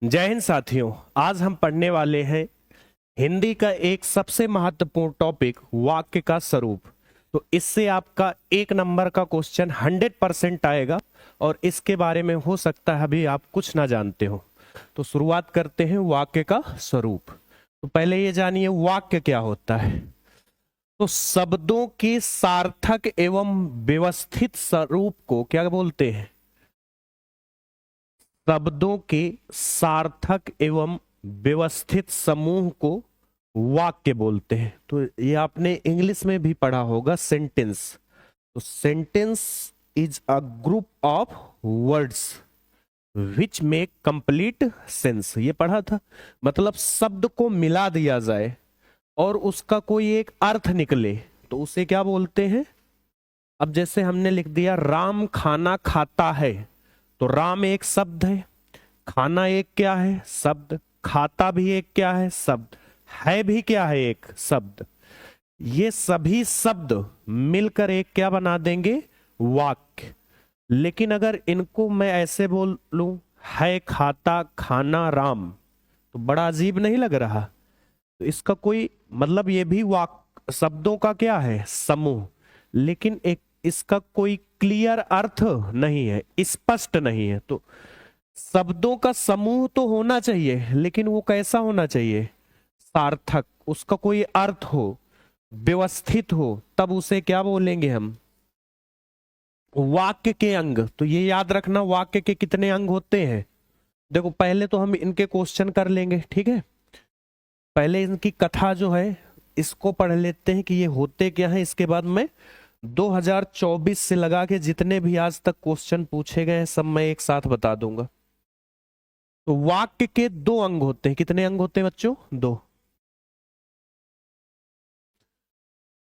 जय हिंद साथियों। आज हम पढ़ने वाले हैं हिंदी का एक सबसे महत्वपूर्ण टॉपिक वाक्य का स्वरूप। तो इससे आपका 1 नंबर का क्वेश्चन 100% आएगा और इसके बारे में हो सकता है अभी आप कुछ ना जानते हो। तो शुरुआत करते हैं वाक्य का स्वरूप। तो पहले ये जानिए वाक्य क्या होता है। तो शब्दों के सार्थक एवं व्यवस्थित स्वरूप को क्या बोलते हैं? शब्दों के सार्थक एवं व्यवस्थित समूह को वाक्य बोलते हैं। तो ये आपने इंग्लिश में भी पढ़ा होगा सेंटेंस। तो sentence is a group of words which make complete sense, ये पढ़ा था। मतलब शब्द को मिला दिया जाए और उसका कोई एक अर्थ निकले तो उसे क्या बोलते हैं? अब जैसे हमने लिख दिया राम खाना खाता है, तो राम एक शब्द है, खाना एक क्या है? शब्द। खाता भी एक क्या है? शब्द। है भी क्या है? एक शब्द। ये सभी शब्द मिलकर एक क्या बना देंगे? वाक्य। लेकिन अगर इनको मैं ऐसे बोल लूं, है, खाता, खाना, राम, तो बड़ा अजीब नहीं लग रहा? तो इसका कोई मतलब, ये भी वाक्य शब्दों का क्या है? समूह। लेकिन एक इसका कोई क्लियर अर्थ नहीं है, स्पष्ट नहीं है। तो शब्दों का समूह तो होना चाहिए, लेकिन वो कैसा होना चाहिए? सार्थक, उसका कोई अर्थ हो, व्यवस्थित हो, तब उसे क्या बोलेंगे हम? वाक्य के अंग। तो ये याद रखना, वाक्य के कितने अंग होते हैं। देखो पहले तो हम इनके क्वेश्चन कर लेंगे, ठीक है। पहले इनकी कथा जो है इसको पढ़ लेते हैं कि ये होते क्या है। इसके बाद में 2024 से लगा के जितने भी आज तक क्वेश्चन पूछे गए हैं सब मैं एक साथ बता दूंगा। तो वाक्य के 2 अंग होते हैं। कितने अंग होते हैं बच्चों? 2।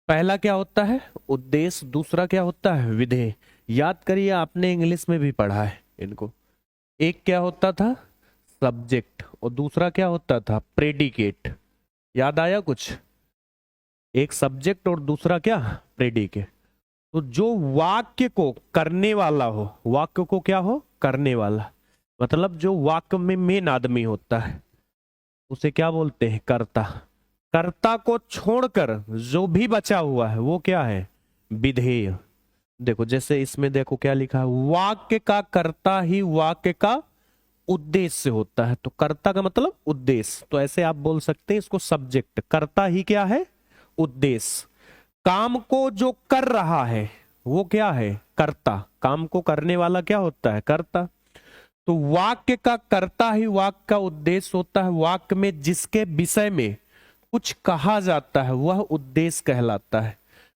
पहला क्या होता है? उद्देश्य। दूसरा क्या होता है? विधेय। याद करिए, आपने इंग्लिश में भी पढ़ा है इनको। एक क्या होता था? सब्जेक्ट, और दूसरा क्या होता था? प्रेडिकेट। याद आया कुछ? एक सब्जेक्ट और दूसरा क्या? प्रेडिकेट। तो जो वाक्य को करने वाला हो, वाक्य को क्या हो? करने वाला, मतलब जो वाक्य में मेन आदमी होता है उसे क्या बोलते हैं? कर्ता। कर्ता को छोड़कर जो भी बचा हुआ है वो क्या है? विधेय। देखो जैसे इसमें देखो क्या लिखा है, वाक्य का कर्ता ही वाक्य का उद्देश्य होता है। तो कर्ता का मतलब उद्देश्य। तो ऐसे आप बोल सकते हैं इसको सब्जेक्ट, कर्ता ही क्या है? उद्देश्य। काम को जो कर रहा है वो क्या है? कर्ता। काम को करने वाला क्या होता है? कर्ता। तो वाक्य का कर्ता ही वाक्य का उद्देश्य होता है। वाक्य में जिसके विषय में कुछ कहा जाता है वह उद्देश्य कहलाता है।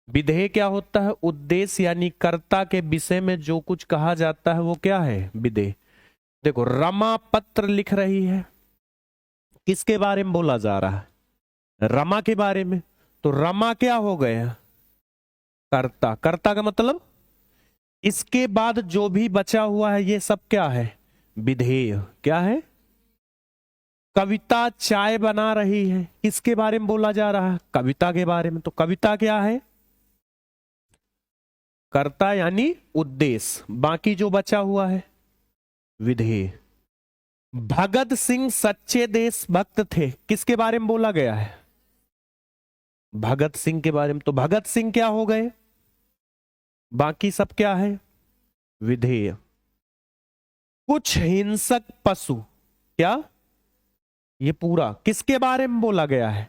विधेय क्या होता है? उद्देश्य, यानी कर्ता के विषय में जो कुछ कहा जाता है वो क्या है? विधेय। देखो रमा पत्र लिख रही है, किसके बारे में बोला जा रहा है? रमा के बारे में। तो रमा क्या हो गया? कर्ता। कर्ता का मतलब इसके बाद जो भी बचा हुआ है ये सब क्या है? विधेय। क्या है? कविता चाय बना रही है, किसके बारे में बोला जा रहा है? कविता के बारे में। तो कविता क्या है? कर्ता यानी उद्देश्य। बाकी जो बचा हुआ है विधेय। भगत सिंह सच्चे देशभक्त थे, किसके बारे में बोला गया है? भगत सिंह के बारे में। तो भगत सिंह क्या हो गए? बाकी सब क्या है? विधेय। कुछ हिंसक पशु, क्या? ये पूरा किसके बारे में बोला गया है?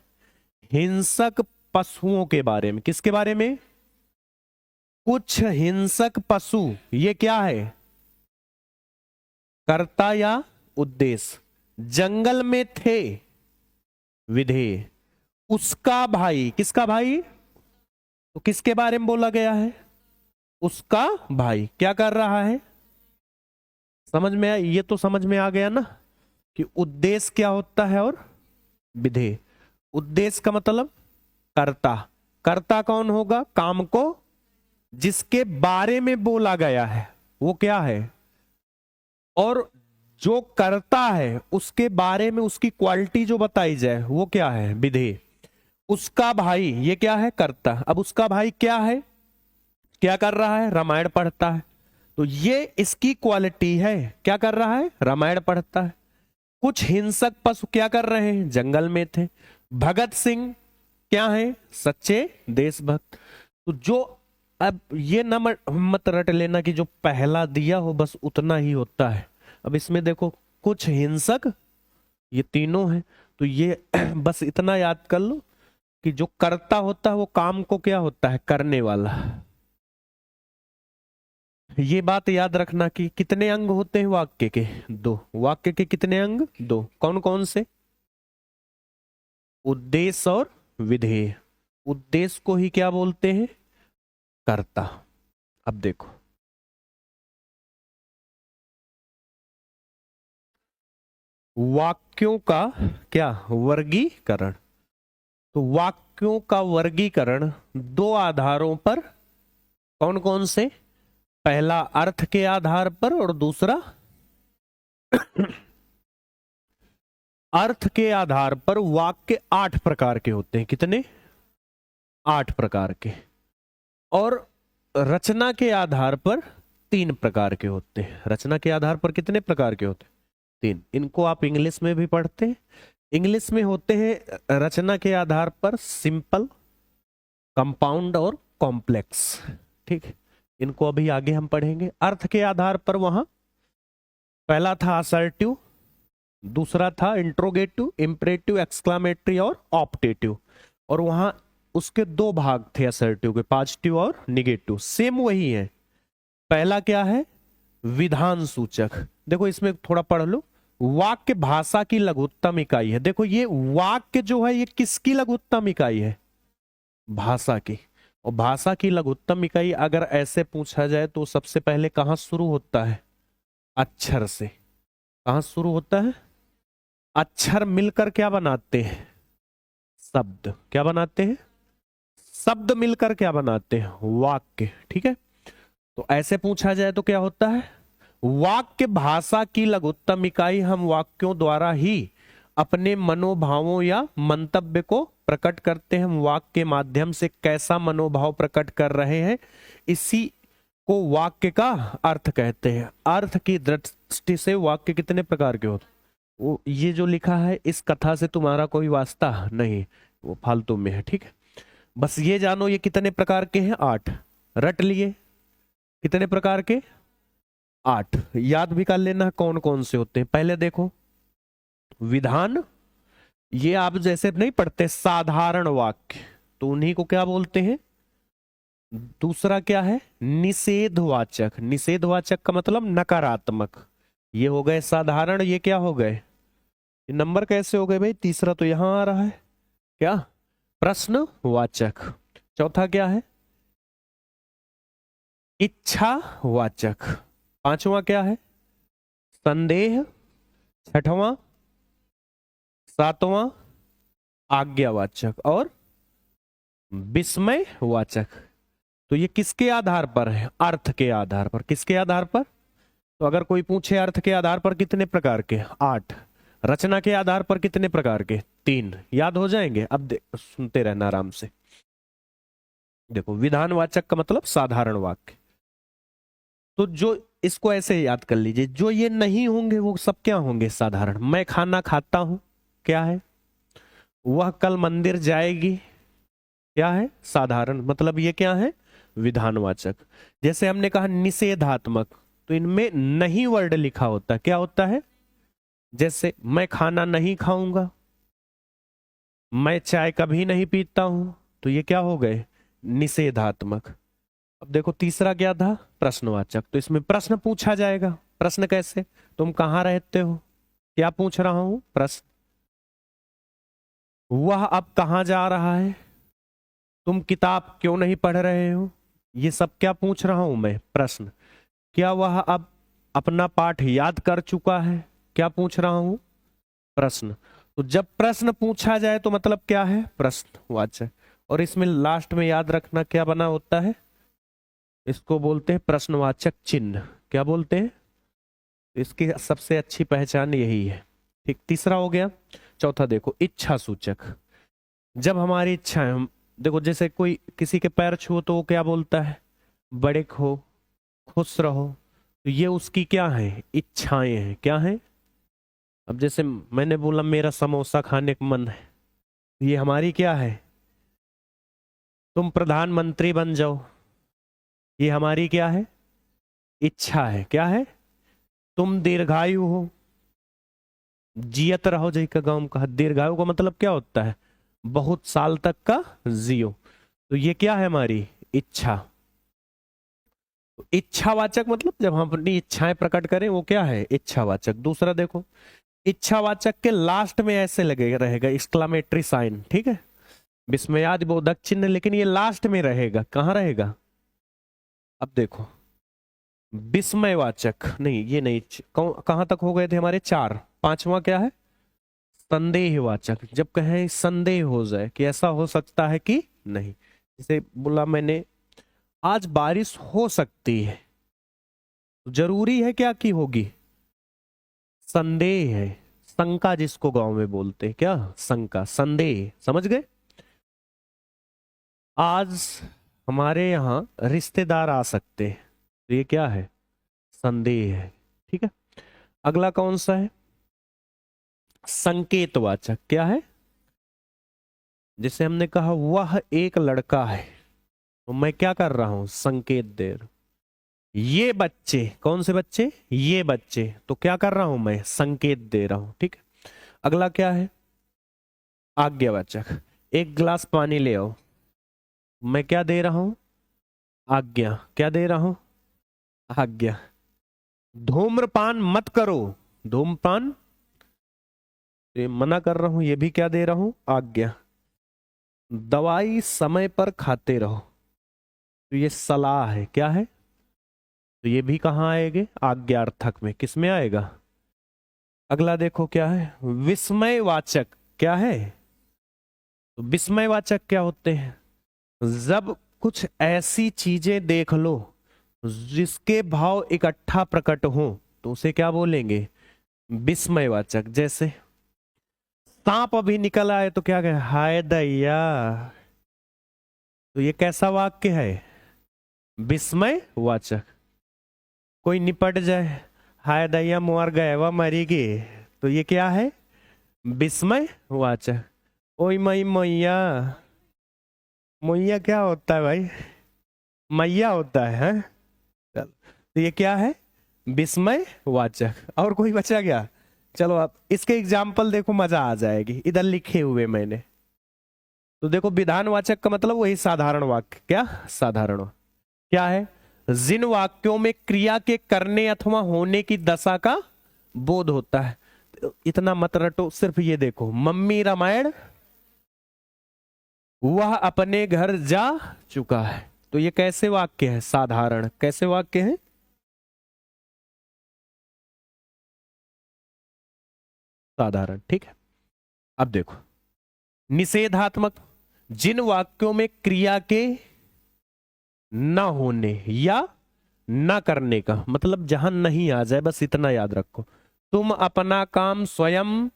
हिंसक पशुओं के बारे में। किसके बारे में? कुछ हिंसक पशु, ये क्या है? कर्ता या उद्देश्य। जंगल में थे, विधेय। उसका भाई, किसका भाई? तो किसके बारे में बोला गया है? उसका भाई क्या कर रहा है? समझ में आया? ये तो समझ में आ गया ना कि उद्देश्य क्या होता है और विधेय। उद्देश्य का मतलब कर्ता। कर्ता कौन होगा? काम को जिसके बारे में बोला गया है वो क्या है? और जो करता है उसके बारे में उसकी क्वालिटी जो बताई जाए वो क्या है? विधेय। उसका भाई, ये क्या है? कर्ता। अब उसका भाई क्या है? क्या कर रहा है? रामायण पढ़ता है। तो ये इसकी क्वालिटी है, क्या कर रहा है? रामायण पढ़ता है। कुछ हिंसक पशु क्या कर रहे हैं, जंगल में थे। भगत सिंह क्या है, सच्चे देशभक्त। तो जो, अब ये ना मत रट लेना कि जो पहला दिया हो बस उतना ही होता है। अब इसमें देखो कुछ हिंसक, ये तीनों हैं, तो ये बस इतना याद कर लो कि जो करता होता है वो काम को क्या होता है, करने वाला। ये बात याद रखना कि कितने अंग होते हैं वाक्य के, दो। वाक्य के कितने अंग, दो। कौन कौन से, उद्देश्य और विधेय। उद्देश्य को ही क्या बोलते हैं, कर्ता। अब देखो वाक्यों का क्या वर्गीकरण। तो वाक्यों का वर्गीकरण दो आधारों पर, कौन कौन से, पहला अर्थ के आधार पर और दूसरा अर्थ के आधार पर। वाक्य 8 प्रकार के होते हैं, कितने, 8 प्रकार के। और रचना के आधार पर 3 प्रकार के होते हैं। रचना के आधार पर कितने प्रकार के होते हैं, 3। इनको आप इंग्लिश में भी पढ़ते हैं। इंग्लिश में होते हैं रचना के आधार पर सिंपल, कंपाउंड और कॉम्प्लेक्स। ठीक, इनको अभी आगे हम पढ़ेंगे। अर्थ के आधार पर वहां पहला था असर्टिव, दूसरा था इंट्रोगेटिव, इंपरेटिव, एक्सक्लामेटरी और ऑप्टेटिव। और वहां उसके 2 भाग थे असर्टिव के, पॉजिटिव और निगेटिव। सेम वही है। पहला क्या है, विधान सूचक। देखो इसमें थोड़ा पढ़ लो। वाक्य भाषा की लघुत्तम इकाई है। देखो ये वाक्य जो है ये किसकी लघुत्तम इकाई है, भाषा की। और भाषा की लघुत्तम इकाई अगर ऐसे पूछा जाए तो सबसे पहले कहां शुरू होता है, अक्षर से। कहां शुरू होता है, अक्षर मिलकर क्या बनाते हैं, शब्द। क्या बनाते हैं, शब्द मिलकर क्या बनाते हैं, वाक्य। ठीक है, तो ऐसे पूछा जाए तो क्या होता है, वाक्य भाषा की लघुत्तम इकाई। हम वाक्यों द्वारा ही अपने मनोभावों या मंतव्य को प्रकट करते हैं। हम वाक्य के माध्यम से कैसा मनोभाव प्रकट कर रहे हैं, इसी को वाक्य का अर्थ कहते हैं। अर्थ की दृष्टि से वाक्य कितने प्रकार के होते, वो ये जो लिखा है इस कथा से तुम्हारा कोई वास्ता नहीं, वो फालतू में है। ठीक है, बस ये जानो ये कितने प्रकार के हैं, 8। रट लिए कितने प्रकार के, 8। याद भी कर लेना कौन कौन से होते हैं। पहले देखो विधान, ये आप जैसे नहीं पढ़ते साधारण वाक्य, तो उन्हीं को क्या बोलते हैं। दूसरा क्या है, निषेधवाचक। निषेधवाचक का मतलब नकारात्मक। ये हो गए साधारण, ये क्या हो गए, ये नंबर कैसे हो गए भाई, तीसरा तो यहां आ रहा है, क्या, प्रश्नवाचक। चौथा क्या है, इच्छावाचक। पांचवा क्या है, संदेह। छठवां, सातवां, आज्ञावाचक। और विस्मयवाचक। तो ये किसके आधार पर है, अर्थ के आधार पर। किसके आधार पर, तो अगर कोई पूछे अर्थ के आधार पर कितने प्रकार के, 8। रचना के आधार पर कितने प्रकार के, 3। याद हो जाएंगे। अब सुनते रहना आराम से। देखो विधानवाचक का मतलब साधारण वाक्य। तो जो इसको ऐसे याद कर लीजिए, जो ये नहीं होंगे वो सब क्या होंगे, साधारण। मैं खाना खाता हूं, क्या है, वह कल मंदिर जाएगी, क्या है, साधारण। मतलब ये क्या है, विधानवाचक। जैसे हमने कहा निषेधात्मक, तो इनमें नहीं वर्ड लिखा होता, क्या होता है, जैसे मैं खाना नहीं खाऊंगा, मैं चाय कभी नहीं पीता हूं, तो ये क्या हो गए, निषेधात्मक। अब देखो तीसरा क्या था, प्रश्नवाचक। तो इसमें प्रश्न पूछा जाएगा। प्रश्न कैसे, तुम कहां रहते हो, क्या पूछ रहा हूं, प्रश्न। वह अब कहां जा रहा है, तुम किताब क्यों नहीं पढ़ रहे हो, ये सब क्या पूछ रहा हूं मैं, प्रश्न। क्या वह अब अपना पाठ याद कर चुका है, क्या पूछ रहा हूं, प्रश्न। तो जब प्रश्न पूछा जाए तो मतलब क्या है, प्रश्नवाचक। और इसमें लास्ट में याद रखना क्या बना होता है, इसको बोलते हैं प्रश्नवाचक चिन्ह। क्या बोलते हैं, इसकी सबसे अच्छी पहचान यही है। ठीक, तीसरा हो गया। चौथा देखो इच्छा सूचक। जब हमारी इच्छा है, देखो जैसे कोई किसी के पैर छुओ तो वो क्या बोलता है, बड़े हो, खुश रहो। तो ये उसकी क्या है, इच्छाएं हैं, क्या है। अब जैसे मैंने बोला मेरा समोसा खाने का मन है, ये हमारी क्या है? तुम प्रधानमंत्री बन जाओ, ये हमारी क्या है? इच्छा है। क्या है? तुम दीर्घायु हो, जियत रहो जी का गांव का। दीर्घायु का मतलब क्या होता है? बहुत साल तक का जियो। तो ये क्या है? हमारी इच्छा। तो इच्छावाचक मतलब जब हम अपनी इच्छाएं प्रकट करें वो क्या है? इच्छावाचक। दूसरा देखो, इच्छावाचक के लास्ट में ऐसे लगे रहेगा एक्सक्लामेटरी साइन, ठीक है, विस्मयादिबोधक चिन्ह, लेकिन ये लास्ट में रहेगा। कहां रहेगा? अब देखो, विस्मयवाचक नहीं, ये नहीं। कहां तक हो गए थे हमारे? चार। पांचवा क्या है? संदेहवाचक। जब कहें संदेह हो जाए कि ऐसा हो सकता है कि नहीं, जैसे बोला मैंने आज बारिश हो सकती है, जरूरी है क्या कि होगी? संदेह है, शंका जिसको गांव में बोलते हैं। क्या? शंका, संदेह। समझ गए? आज हमारे यहाँ रिश्तेदार आ सकते हैं, तो ये क्या है? संदेह है। ठीक है। अगला कौन सा है? संकेतवाचक। क्या है? जैसे हमने कहा वह एक लड़का है, तो मैं क्या कर रहा हूं? संकेत दे रहा हूं। ये बच्चे, कौन से बच्चे? ये बच्चे, तो क्या कर रहा हूं मैं? संकेत दे रहा हूं। ठीक है। अगला क्या है? आज्ञावाचक। एक गिलास पानी ले आओ, मैं क्या दे रहा हूं? आज्ञा। क्या दे रहा हूं? आज्ञा। धूम्रपान मत करो, धूम्रपान ये मना कर रहा हूं, ये भी क्या दे रहा हूं? आज्ञा। दवाई समय पर खाते रहो, तो ये सलाह है। क्या है? तो ये भी कहाँ आएगा? आज्ञार्थक में। किस में आएगा? अगला देखो क्या है? विस्मयवाचक। क्या है? तो विस्मयवाचक क्या होते हैं? जब कुछ ऐसी चीजें देख लो जिसके भाव इकट्ठा प्रकट हो, तो उसे क्या बोलेंगे? विस्मयवाचक। जैसे सांप अभी निकल आए तो क्या कहे? हाय दैया। तो ये कैसा वाक्य है? विस्मयवाचक। कोई निपट जाए, हाय दैया मर गए, वह मरी गई, तो ये क्या है? विस्मयवाचक। ओई मई मैया। मैया क्या होता है भाई? मैया होता है, हैं? चलो, तो ये क्या है? विस्मयवाचक। और कोई बचा क्या? चलो आप इसके एग्जाम्पल देखो, मजा आ जाएगी। इधर लिखे हुए मैंने, तो देखो विधानवाचक का मतलब वही साधारण वाक्य। क्या? साधारण। क्या है? जिन वाक्यों में क्रिया के करने अथवा होने की दशा का बोध होता है। तो इतना मत रटो, सिर्फ ये देखो, मम्मी रामायण, वह अपने घर जा चुका है, तो ये कैसे वाक्य है? साधारण। कैसे वाक्य है? साधारण। ठीक है। अब देखो, निषेधात्मक। जिन वाक्यों में क्रिया के न होने या न करने का मतलब जहां नहीं आ जाए, बस इतना याद रखो। तुम अपना काम स्वयं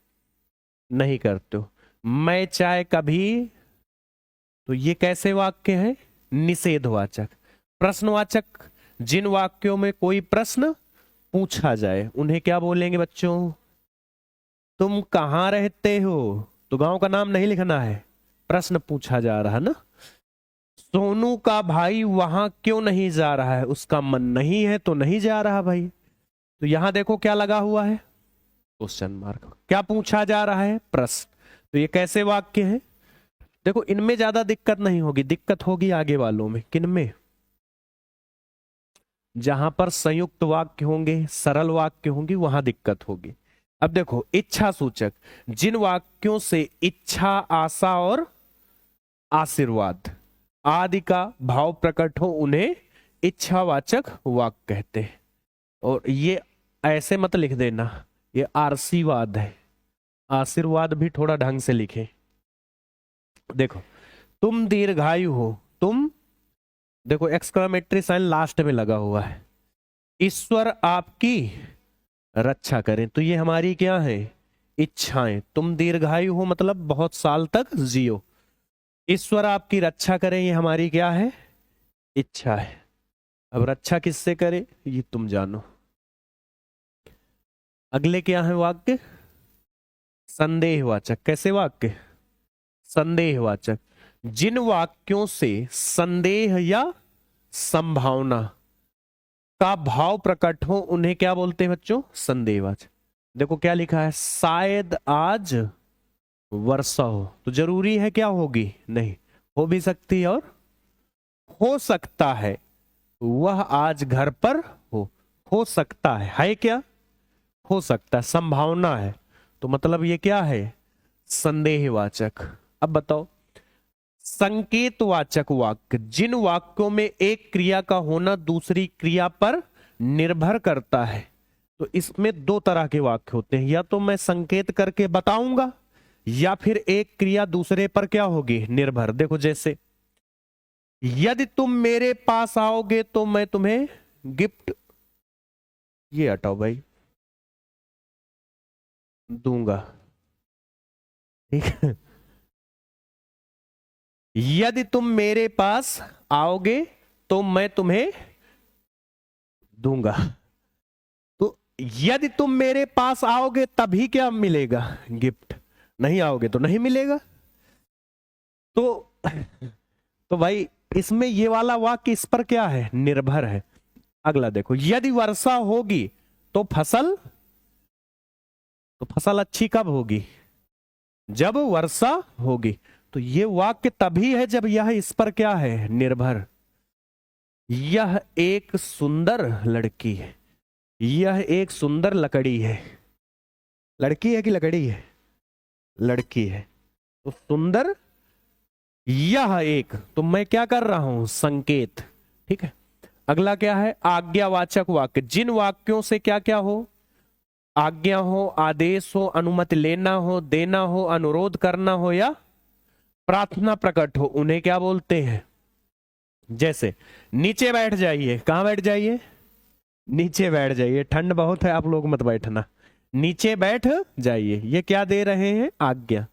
नहीं करते हो, मैं चाहे कभी, तो ये कैसे वाक्य है? निषेधवाचक। प्रश्नवाचक। जिन वाक्यों में कोई प्रश्न पूछा जाए उन्हें क्या बोलेंगे बच्चों? तुम कहां रहते हो, तो गांव का नाम नहीं लिखना है, प्रश्न पूछा जा रहा है ना। सोनू का भाई वहां क्यों नहीं जा रहा है? उसका मन नहीं है तो नहीं जा रहा भाई। तो यहां देखो क्या लगा हुआ है? Question mark. क्या पूछा जा रहा है? प्रश्न। तो ये कैसे वाक्य है? देखो इनमें ज्यादा दिक्कत नहीं होगी, दिक्कत होगी आगे वालों में। किन में? जहां पर संयुक्त वाक्य होंगे, सरल वाक्य होंगे, वहां दिक्कत होगी। अब देखो, इच्छा सूचक। जिन वाक्यों से इच्छा, आशा और आशीर्वाद आदि का भाव प्रकट हो उन्हें इच्छावाचक वाक्य कहते हैं। और ये ऐसे मत लिख देना, ये आशीर्वाद है। आशीर्वाद भी थोड़ा ढंग से लिखे। देखो, तुम दीर्घायु हो, तुम, देखो एक्सक्लेमेटरी साइन लास्ट में लगा हुआ है। ईश्वर आपकी रक्षा करें, तो ये हमारी क्या है? इच्छाएं। तुम दीर्घायु हो मतलब बहुत साल तक जियो। ईश्वर आपकी रक्षा करें, ये हमारी क्या है? इच्छा है। अब रक्षा किससे करे ये तुम जानो। अगले क्या है वाक्य? संदेहवाचक। कैसे वाक्य? संदेहवाचक। जिन वाक्यों से संदेह या संभावना का भाव प्रकट हो उन्हें क्या बोलते हैं बच्चों? संदेहवाचक। देखो क्या लिखा है, शायद आज वर्षा हो, तो जरूरी है क्या होगी? नहीं, हो भी सकती है और हो सकता है वह आज घर पर हो सकता है क्या? हो सकता है, संभावना है, तो मतलब ये क्या है? संदेहवाचक। अब बताओ, संकेतवाचक वाक्य, जिन वाक्यों में एक क्रिया का होना दूसरी क्रिया पर निर्भर करता है। तो इसमें दो तरह के वाक्य होते हैं, या तो मैं संकेत करके बताऊंगा या फिर एक क्रिया दूसरे पर क्या होगी? निर्भर। देखो जैसे, यदि तुम मेरे पास आओगे तो मैं तुम्हें गिफ्ट, ये हटाओ भाई, दूंगा। ठीक है, यदि तुम मेरे पास आओगे तो मैं तुम्हें दूंगा। तो यदि तुम मेरे पास आओगे तभी क्या मिलेगा? गिफ्ट। नहीं आओगे तो नहीं मिलेगा। तो तो भाई इसमें ये वाला वाक्य इस पर क्या है? निर्भर है। अगला देखो, यदि वर्षा होगी तो फसल अच्छी कब होगी? जब वर्षा होगी। तो ये वाक्य तभी है जब यह इस पर क्या है? निर्भर। यह एक सुंदर लड़की है, यह एक सुंदर लकड़ी है। लड़की है कि लकड़ी है? लड़की है। तो सुंदर, यह एक, तो मैं क्या कर रहा हूं? संकेत। ठीक है। अगला क्या है? आज्ञावाचक वाक्य, जिन वाक्यों से क्या क्या हो? आज्ञा हो, आदेश हो, अनुमति लेना हो, देना हो, अनुरोध करना हो या प्रार्थना प्रकट हो, उन्हें क्या बोलते हैं? जैसे नीचे बैठ जाइए। कहां बैठ जाइए? नीचे बैठ जाइए, ठंड बहुत है, आप लोग मत बैठना, नीचे बैठ जाइए। ये क्या दे रहे हैं? आज्ञा।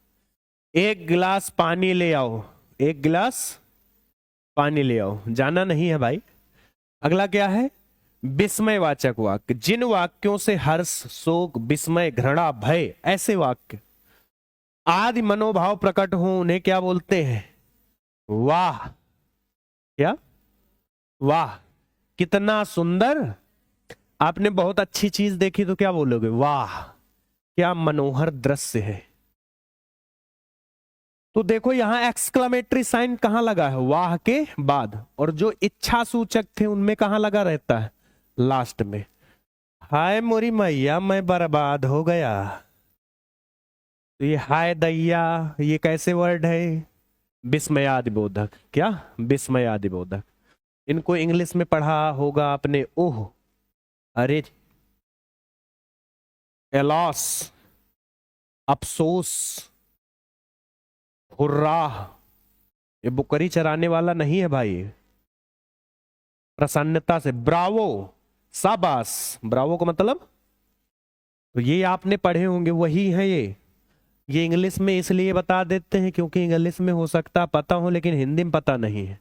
एक गिलास पानी ले आओ, एक गिलास पानी ले आओ, जाना नहीं है भाई। अगला क्या है? विस्मयवाचक वाक्य, जिन वाक्यों से हर्ष, शोक, विस्मय, घृणा, भय, ऐसे वाक्य आदि मनोभाव प्रकट हो उन्हें क्या बोलते हैं? वाह। क्या? वाह, कितना सुंदर। आपने बहुत अच्छी चीज देखी तो क्या बोलोगे? वाह, क्या मनोहर दृश्य है। तो देखो यहां एक्सक्लेमेटरी साइन कहां लगा है? वाह के बाद। और जो इच्छा सूचक थे उनमें कहां लगा रहता है? लास्ट में। हाय मोरी मैया मैं बर्बाद हो गया। तो ये हाय दैया, ये कैसे वर्ड है? विस्मयादिबोधक। क्या? विस्मयादिबोधक। इनको इंग्लिश में पढ़ा होगा आपने। ओह, अरे, एलॉस, अफसोस, हुर्रा। ये बुकरी चराने वाला नहीं है भाई। प्रसन्नता से, ब्रावो, शाबाश। ब्रावो का मतलब, तो ये आपने पढ़े होंगे, वही है ये इंग्लिश में इसलिए बता देते हैं क्योंकि इंग्लिश में हो सकता पता हो लेकिन हिंदी में पता नहीं है।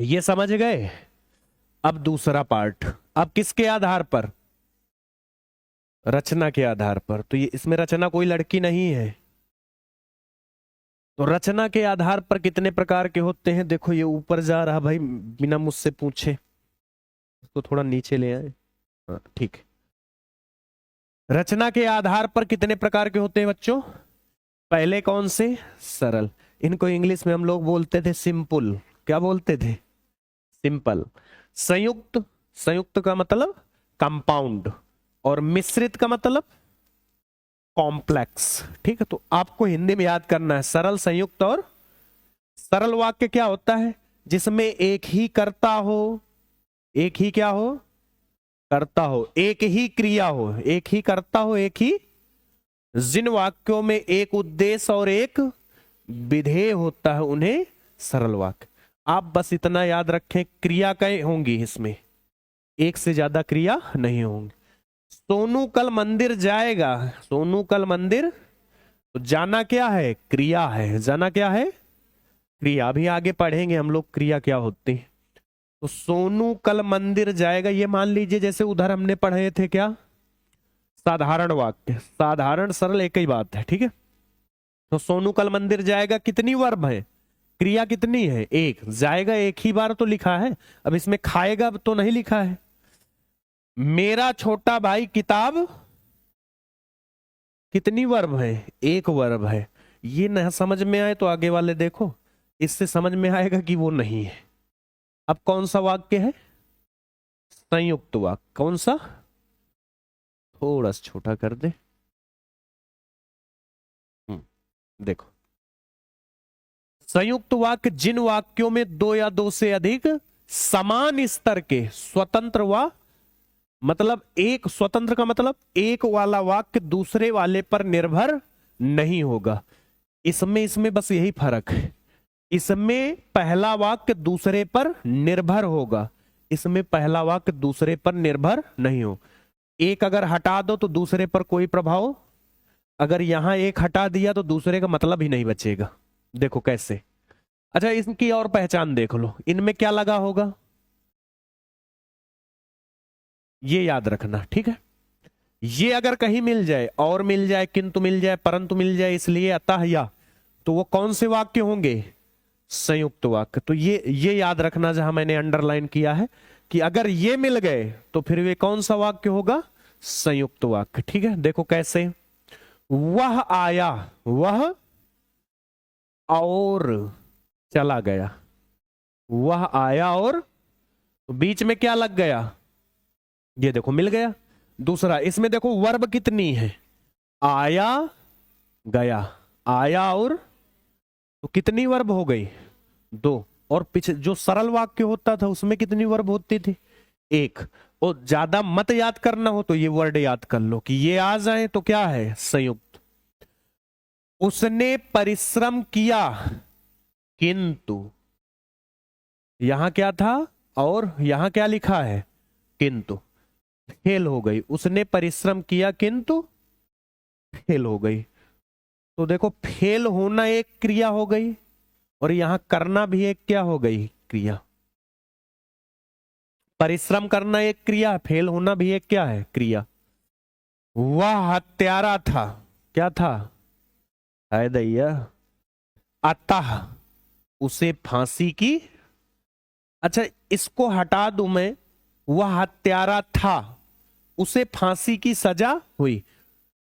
ये समझ गए? अब दूसरा पार्ट, अब किसके आधार पर? रचना के आधार पर। तो ये इसमें रचना कोई लड़की नहीं है। तो रचना के आधार पर कितने प्रकार के होते हैं? देखो ये ऊपर जा रहा भाई, बिना मुझसे पूछे। इसको थोड़ा नीचे ले आए। हाँ, ठीक है। रचना के आधार पर कितने प्रकार के होते हैं बच्चों? पहले कौन से? सरल। इनको इंग्लिश में हम लोग बोलते थे सिंपल। क्या बोलते थे? सिंपल। संयुक्त, संयुक्त का मतलब कंपाउंड, और मिश्रित का मतलब कॉम्प्लेक्स। ठीक है। तो आपको हिंदी में याद करना है सरल, संयुक्त और सरल वाक्य क्या होता है? जिसमें एक ही कर्ता हो, एक ही क्या हो? कर्ता हो, एक ही क्रिया हो, एक ही कर्ता हो, एक ही। जिन वाक्यों में एक उद्देश्य और एक विधेय होता है उन्हें सरल वाक्य। आप बस इतना याद रखें, क्रिया कई होंगी इसमें, एक से ज्यादा क्रिया नहीं होंगी। सोनू कल मंदिर जाएगा। सोनू कल मंदिर, तो जाना क्या है? क्रिया है। जाना क्या है? क्रिया। अभी आगे पढ़ेंगे हम लोग क्रिया क्या होती है। तो सोनू कल मंदिर जाएगा, ये मान लीजिए जैसे उधर हमने पढ़े थे क्या? साधारण वाक्य, साधारण सरल एक ही बात है, ठीक है। तो सोनू कल मंदिर जाएगा, कितनी वर्ब है, क्रिया कितनी है, एक। जाएगा एक ही बार तो लिखा है, अब इसमें खाएगा तो नहीं लिखा है। मेरा छोटा भाई किताब, कितनी वर्ब है, एक वर्ब है। ये न समझ में आए तो आगे वाले देखो, इससे समझ में आएगा कि वो नहीं है। अब कौन सा वाक्य है, संयुक्त वाक्य। कौन सा, थोड़ा सा छोटा कर दे, देखो। संयुक्त वाक्य जिन वाक्यों में दो या दो से अधिक समान स्तर के स्वतंत्र व, मतलब एक स्वतंत्र का मतलब एक वाला वाक्य दूसरे वाले पर निर्भर नहीं होगा। इसमें बस यही फर्क है, इसमें पहला वाक्य दूसरे पर निर्भर होगा, इसमें पहला वाक्य दूसरे पर निर्भर नहीं हो। एक अगर हटा दो तो दूसरे पर कोई प्रभाव, अगर यहां एक हटा दिया तो दूसरे का मतलब ही नहीं बचेगा। देखो कैसे। अच्छा, इनकी और पहचान देख लो, इनमें क्या लगा होगा, ये याद रखना, ठीक है। ये अगर कहीं मिल जाए, और मिल जाए, किंतु मिल जाए, परंतु मिल जाए, इसलिए, अतः, या, तो वो कौन से वाक्य होंगे, संयुक्त वाक्य। तो ये याद रखना, जहां मैंने अंडरलाइन किया है कि अगर ये मिल गए तो फिर वे कौन सा वाक्य होगा, संयुक्त वाक्य, ठीक है। देखो कैसे, वह आया, वह और चला गया, वह आया और, तो बीच में क्या लग गया, ये देखो मिल गया। दूसरा, इसमें देखो वर्ब कितनी है, आया गया, आया और, तो कितनी वर्ब हो गई, दो। और पीछे जो सरल वाक्य होता था उसमें कितनी वर्ब होती थी, एक। और ज्यादा मत याद करना हो तो ये वर्ड याद कर लो कि ये आ जाए तो क्या है, संयुक्त। उसने परिश्रम किया किंतु, यहां क्या था और यहां क्या लिखा है, किंतु, फेल हो गई। उसने परिश्रम किया किंतु फेल हो गई। तो देखो फेल होना एक क्रिया हो गई और यहां करना भी एक क्या हो गई, क्रिया। परिश्रम करना एक क्रिया, फेल होना भी एक क्या है, क्रिया। वह हत्यारा था, क्या था, है दैया, अतः उसे फांसी की, अच्छा इसको हटा दूं मैं, वह हत्यारा था, उसे फांसी की सजा हुई।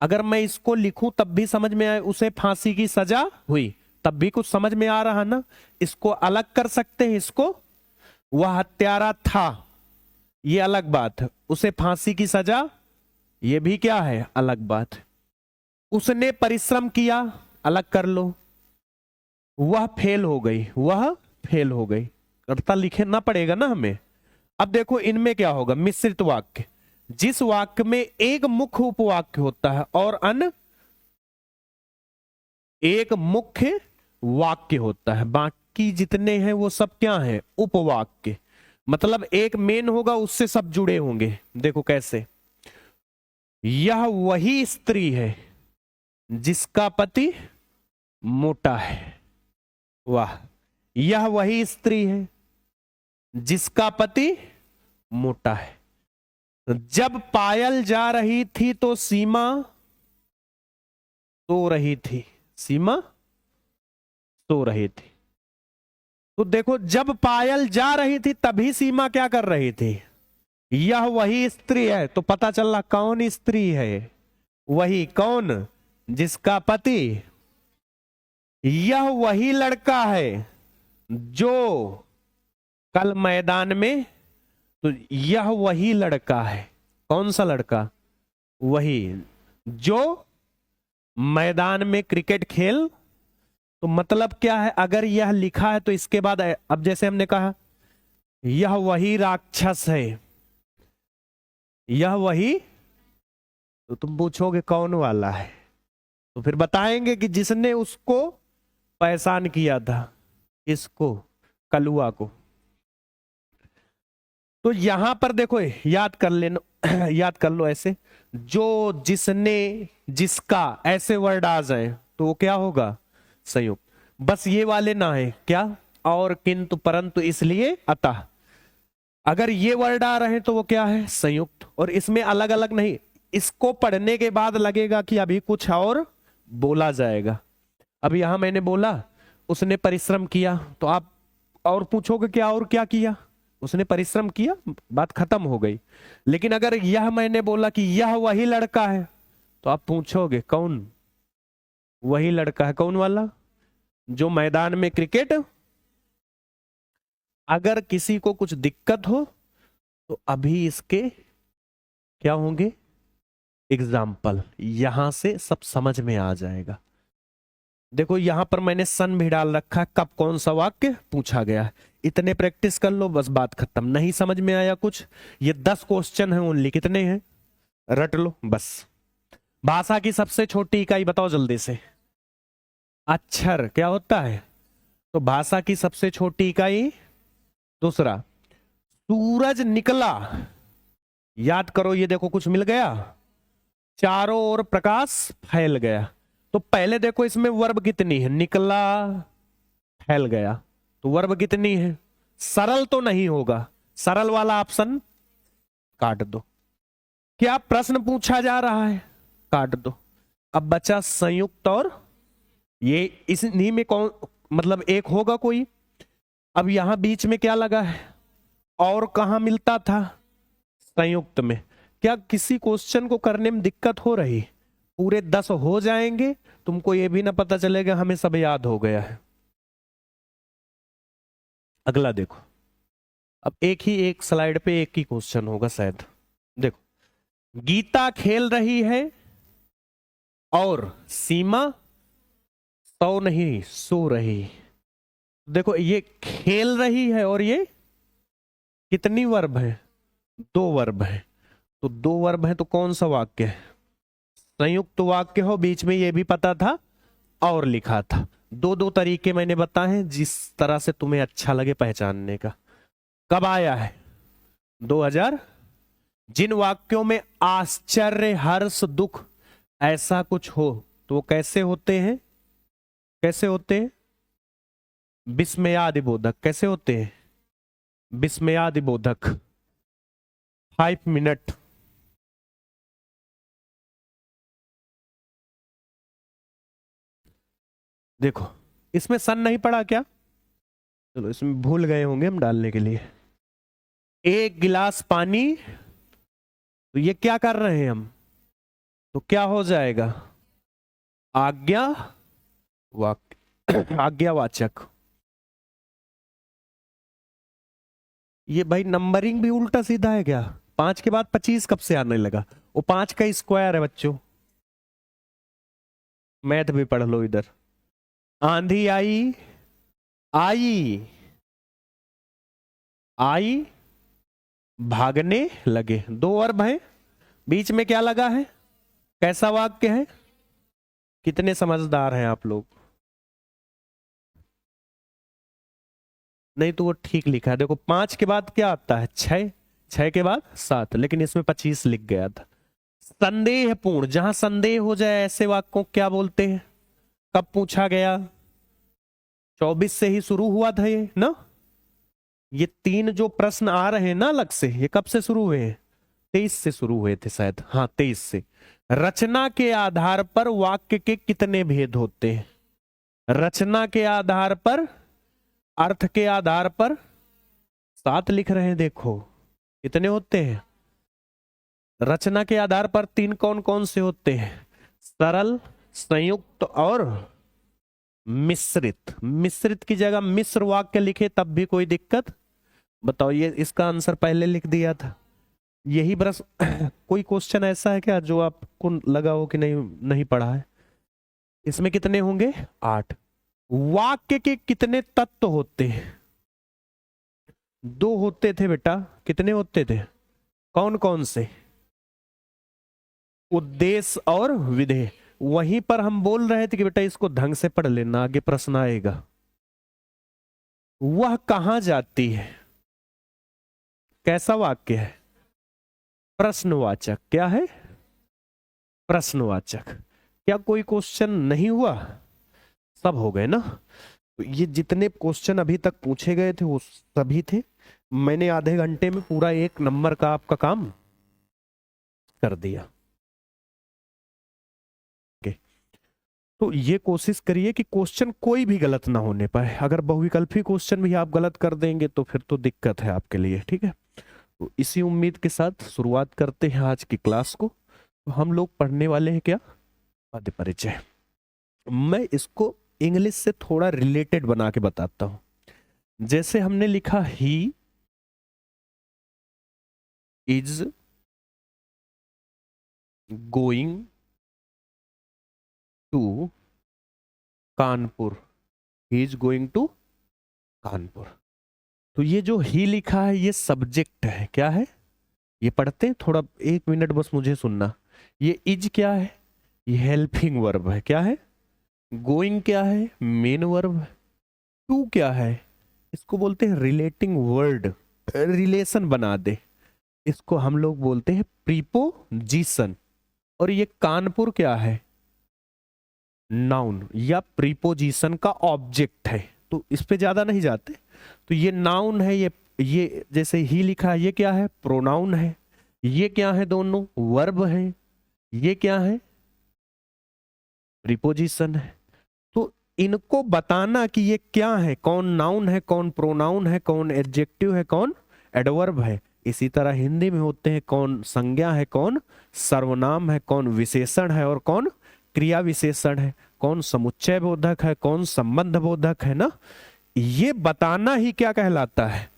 अगर मैं इसको लिखूं तब भी समझ में आए, उसे फांसी की सजा हुई, तब भी कुछ समझ में आ रहा ना। इसको अलग कर सकते हैं, इसको, वह हत्यारा था, ये अलग बात है, उसे फांसी की सजा, ये भी क्या है, अलग बात है। उसने परिश्रम किया, अलग कर लो, वह फेल हो गई, वह फेल हो गई, कर्ता लिखे ना पड़ेगा ना हमें। अब देखो इनमें क्या होगा, मिश्रित वाक्य, जिस वाक्य में एक मुख्य उपवाक्य होता है और अन्य, एक मुख्य वाक्य होता है, बाकी जितने हैं वो सब क्या हैं, उपवाक्य। मतलब एक मेन होगा, उससे सब जुड़े होंगे। देखो कैसे, यह वही स्त्री है जिसका पति मोटा है, वाह, यह वही स्त्री है जिसका पति मोटा है। जब पायल जा रही थी तो सीमा सो रही थी, सीमा सो रही थी। तो देखो जब पायल जा रही थी तभी सीमा क्या कर रही थी, यह वही स्त्री है, तो पता चला कौन स्त्री है, वही कौन, जिसका पति। यह वही लड़का है जो कल मैदान में, तो यह वही लड़का है, कौन सा लड़का, वही जो मैदान में क्रिकेट खेल। तो मतलब क्या है, अगर यह लिखा है तो इसके बाद, अब जैसे हमने कहा यह वही राक्षस है, यह वही, तो तुम पूछोगे कौन वाला है, तो फिर बताएंगे कि जिसने उसको परेशान किया था, इसको, कलुआ को। तो यहां पर देखो याद कर लेना, याद कर लो ऐसे, जो, जिसने, जिसका, ऐसे वर्ड आ जाए तो वो क्या होगा, संयुक्त। बस ये वाले ना है क्या, और, किंतु, परंतु, इसलिए, अतः। अगर ये वर्ड आ रहे हैं तो वो क्या है, संयुक्त। और इसमें अलग अलग नहीं, इसको पढ़ने के बाद लगेगा कि अभी कुछ और बोला जाएगा। अब यहां मैंने बोला उसने परिश्रम किया, तो आप और पूछोगे क्या और क्या किया? उसने परिश्रम किया, बात खत्म हो गई। लेकिन अगर यह मैंने बोला कि यह वही लड़का है, तो आप पूछोगे कौन? वही लड़का है, कौन वाला? जो मैदान में क्रिकेट। अगर किसी को कुछ दिक्कत हो तो अभी इसके क्या होंगे एग्जाम्पल, यहां से सब समझ में आ जाएगा। देखो यहां पर मैंने सन भी डाल रखा है, कब कौन सा वाक्य पूछा गया है। इतने प्रैक्टिस कर लो, बस बात खत्म। नहीं समझ में आया कुछ, ये 10 क्वेश्चन है ओनली। कितने हैं रट लो बस। भाषा की सबसे छोटी इकाई बताओ जल्दी से। अक्षर क्या होता है? तो भाषा की सबसे छोटी इकाई। दूसरा, सूरज निकला, याद करो, ये देखो कुछ मिल गया, चारों ओर प्रकाश फैल गया। तो पहले देखो इसमें वर्ब कितनी है, निकला, फैल गया, तो वर्ब कितनी है? सरल तो नहीं होगा, सरल वाला ऑप्शन काट दो। क्या प्रश्न पूछा जा रहा है? काट दो। अब बचा संयुक्त और, ये इन्हीं में कौन मतलब एक होगा कोई। अब यहां बीच में क्या लगा है? और कहां मिलता था? संयुक्त में। क्या किसी क्वेश्चन को करने में दिक्कत हो रही? पूरे 10 हो जाएंगे, तुमको ये भी ना पता चलेगा हमें सब याद हो गया है। अगला देखो, अब एक ही एक स्लाइड पे एक ही क्वेश्चन होगा शायद। देखो, गीता खेल रही है और सीमा सो नहीं सो रही। देखो ये खेल रही है और ये कितनी वर्ब है? 2 वर्ब है। तो 2 वर्ब है तो कौन सा वाक्य है? संयुक्त वाक्य हो, बीच में ये भी पता था और लिखा था। 2 तरीके मैंने बताए जिस तरह से तुम्हें अच्छा लगे पहचानने का। कब आया है? 2000। जिन वाक्यों में आश्चर्य, हर्ष, दुख ऐसा कुछ हो तो वो कैसे होते हैं? कैसे होते हैं? विस्मयादिबोधक। कैसे होते हैं? विस्मयादिबोधक। 5 मिनट। देखो इसमें सन नहीं पड़ा क्या? चलो इसमें भूल गए होंगे हम डालने के लिए। 1 गिलास पानी, तो ये क्या कर रहे हैं हम? तो क्या हो जाएगा? आज्ञा वाक्य, आज्ञावाचक। ये भाई नंबरिंग भी उल्टा सीधा है क्या? 5 के बाद 25 कब से आने लगा? वो 5 का स्क्वायर है बच्चों, मैथ भी पढ़ लो इधर। आंधी आई, आई, आई, भागने लगे। 2 वर्ब है, बीच में क्या लगा है? कैसा वाक्य है? कितने समझदार हैं आप लोग? नहीं तो वो ठीक लिखा है। देखो 5 के बाद क्या आता है? 6, 6 के बाद 7, लेकिन इसमें 25 लिख गया था। संदेहपूर्ण, जहां संदेह हो जाए ऐसे वाक्य को क्या बोलते हैं? कब पूछा गया? 24 से ही शुरू हुआ था ये ना। ये 3 जो प्रश्न आ रहे हैं ना अलग से, ये कब से शुरू हुए हैं? 23 से शुरू हुए थे शायद, हाँ 23 से। रचना के आधार पर वाक्य के कितने भेद होते हैं? रचना के आधार पर, अर्थ के आधार पर 7 लिख रहे हैं। देखो कितने होते हैं? रचना के आधार पर 3 कौन कौन से होते हैं? सरल, संयुक्त और मिश्रित। मिश्रित की जगह मिश्र वाक्य लिखे तब भी कोई दिक्कत? बताओ, ये इसका आंसर पहले लिख दिया था। यही बरस कोई क्वेश्चन ऐसा है क्या जो आपको लगा हो कि नहीं पढ़ा है? इसमें कितने होंगे? 8। वाक्य के कितने तत्व होते हैं? 2 होते थे बेटा। कितने होते थे? कौन कौन से? उद्देश्य और विधेय। वहीं पर हम बोल रहे थे कि बेटा इसको ढंग से पढ़ लेना, आगे प्रश्न आएगा। वह कहां जाती है, कैसा वाक्य है? प्रश्नवाचक। क्या है? प्रश्नवाचक। क्या कोई क्वेश्चन नहीं हुआ? सब हो गए ना। तो ये जितने क्वेश्चन अभी तक पूछे गए थे वो सभी थे। मैंने आधे घंटे में पूरा 1 नंबर का आपका काम कर दिया। तो ये कोशिश करिए कि क्वेश्चन कोई भी गलत ना होने पाए। अगर बहुविकल्पी क्वेश्चन भी आप गलत कर देंगे तो फिर तो दिक्कत है आपके लिए, ठीक है। तो इसी उम्मीद के साथ शुरुआत करते हैं आज की क्लास को। तो हम लोग पढ़ने वाले हैं क्या, पद परिचय। मैं इसको इंग्लिश से थोड़ा रिलेटेड बना के बताता हूं। जैसे हमने लिखा he is going to Kanpur, he is going to Kanpur. तो ये जो ही लिखा है ये सब्जेक्ट है, क्या है ये पढ़ते हैं थोड़ा, 1 मिनट बस मुझे सुनना। ये इज क्या है, ये हेल्पिंग वर्ब है, क्या है। गोइंग क्या है, मेन वर्ब। टू क्या है, इसको बोलते हैं रिलेटिंग वर्ड, रिलेशन बना दे, इसको हम लोग बोलते हैं प्रीपोजिशन। और ये कानपुर क्या है, नाउन या प्रीपोजिशन का ऑब्जेक्ट है। तो इस पे ज्यादा नहीं जाते। तो ये नाउन है, ये जैसे ही लिखा है ये क्या है, प्रोनाउन है। ये क्या है, दोनों वर्ब है। ये क्या है, प्रीपोजिशन है। तो इनको बताना कि ये क्या है, कौन नाउन है, कौन प्रोनाउन है, कौन एडजेक्टिव है, कौन एडवर्ब है। इसी तरह हिंदी में होते हैं कौन संज्ञा है, कौन सर्वनाम है, कौन विशेषण है और कौन क्रिया विशेषण है, कौन समुच्चय बोधक है, कौन संबंध बोधक है ना। ये बताना ही क्या कहलाता है,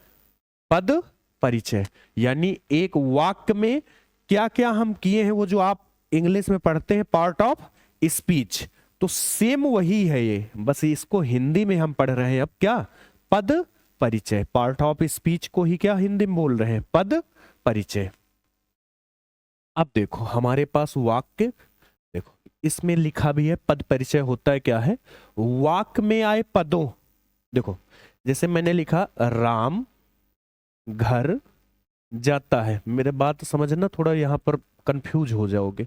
पद परिचय। यानी एक वाक्य में क्या क्या हम किए हैं, वो जो आप इंग्लिश में पढ़ते हैं पार्ट ऑफ स्पीच, तो सेम वही है ये, बस इसको हिंदी में हम पढ़ रहे हैं अब, क्या पद परिचय। पार्ट ऑफ स्पीच को ही क्या हिंदी में बोल रहे हैं, पद परिचय। अब देखो हमारे पास वाक्य, देखो इसमें लिखा भी है पद परिचय होता है क्या है, वाक्य में आए पदों। देखो जैसे मैंने लिखा राम घर जाता है, मेरे बात समझना, थोड़ा यहां पर कंफ्यूज हो जाओगे।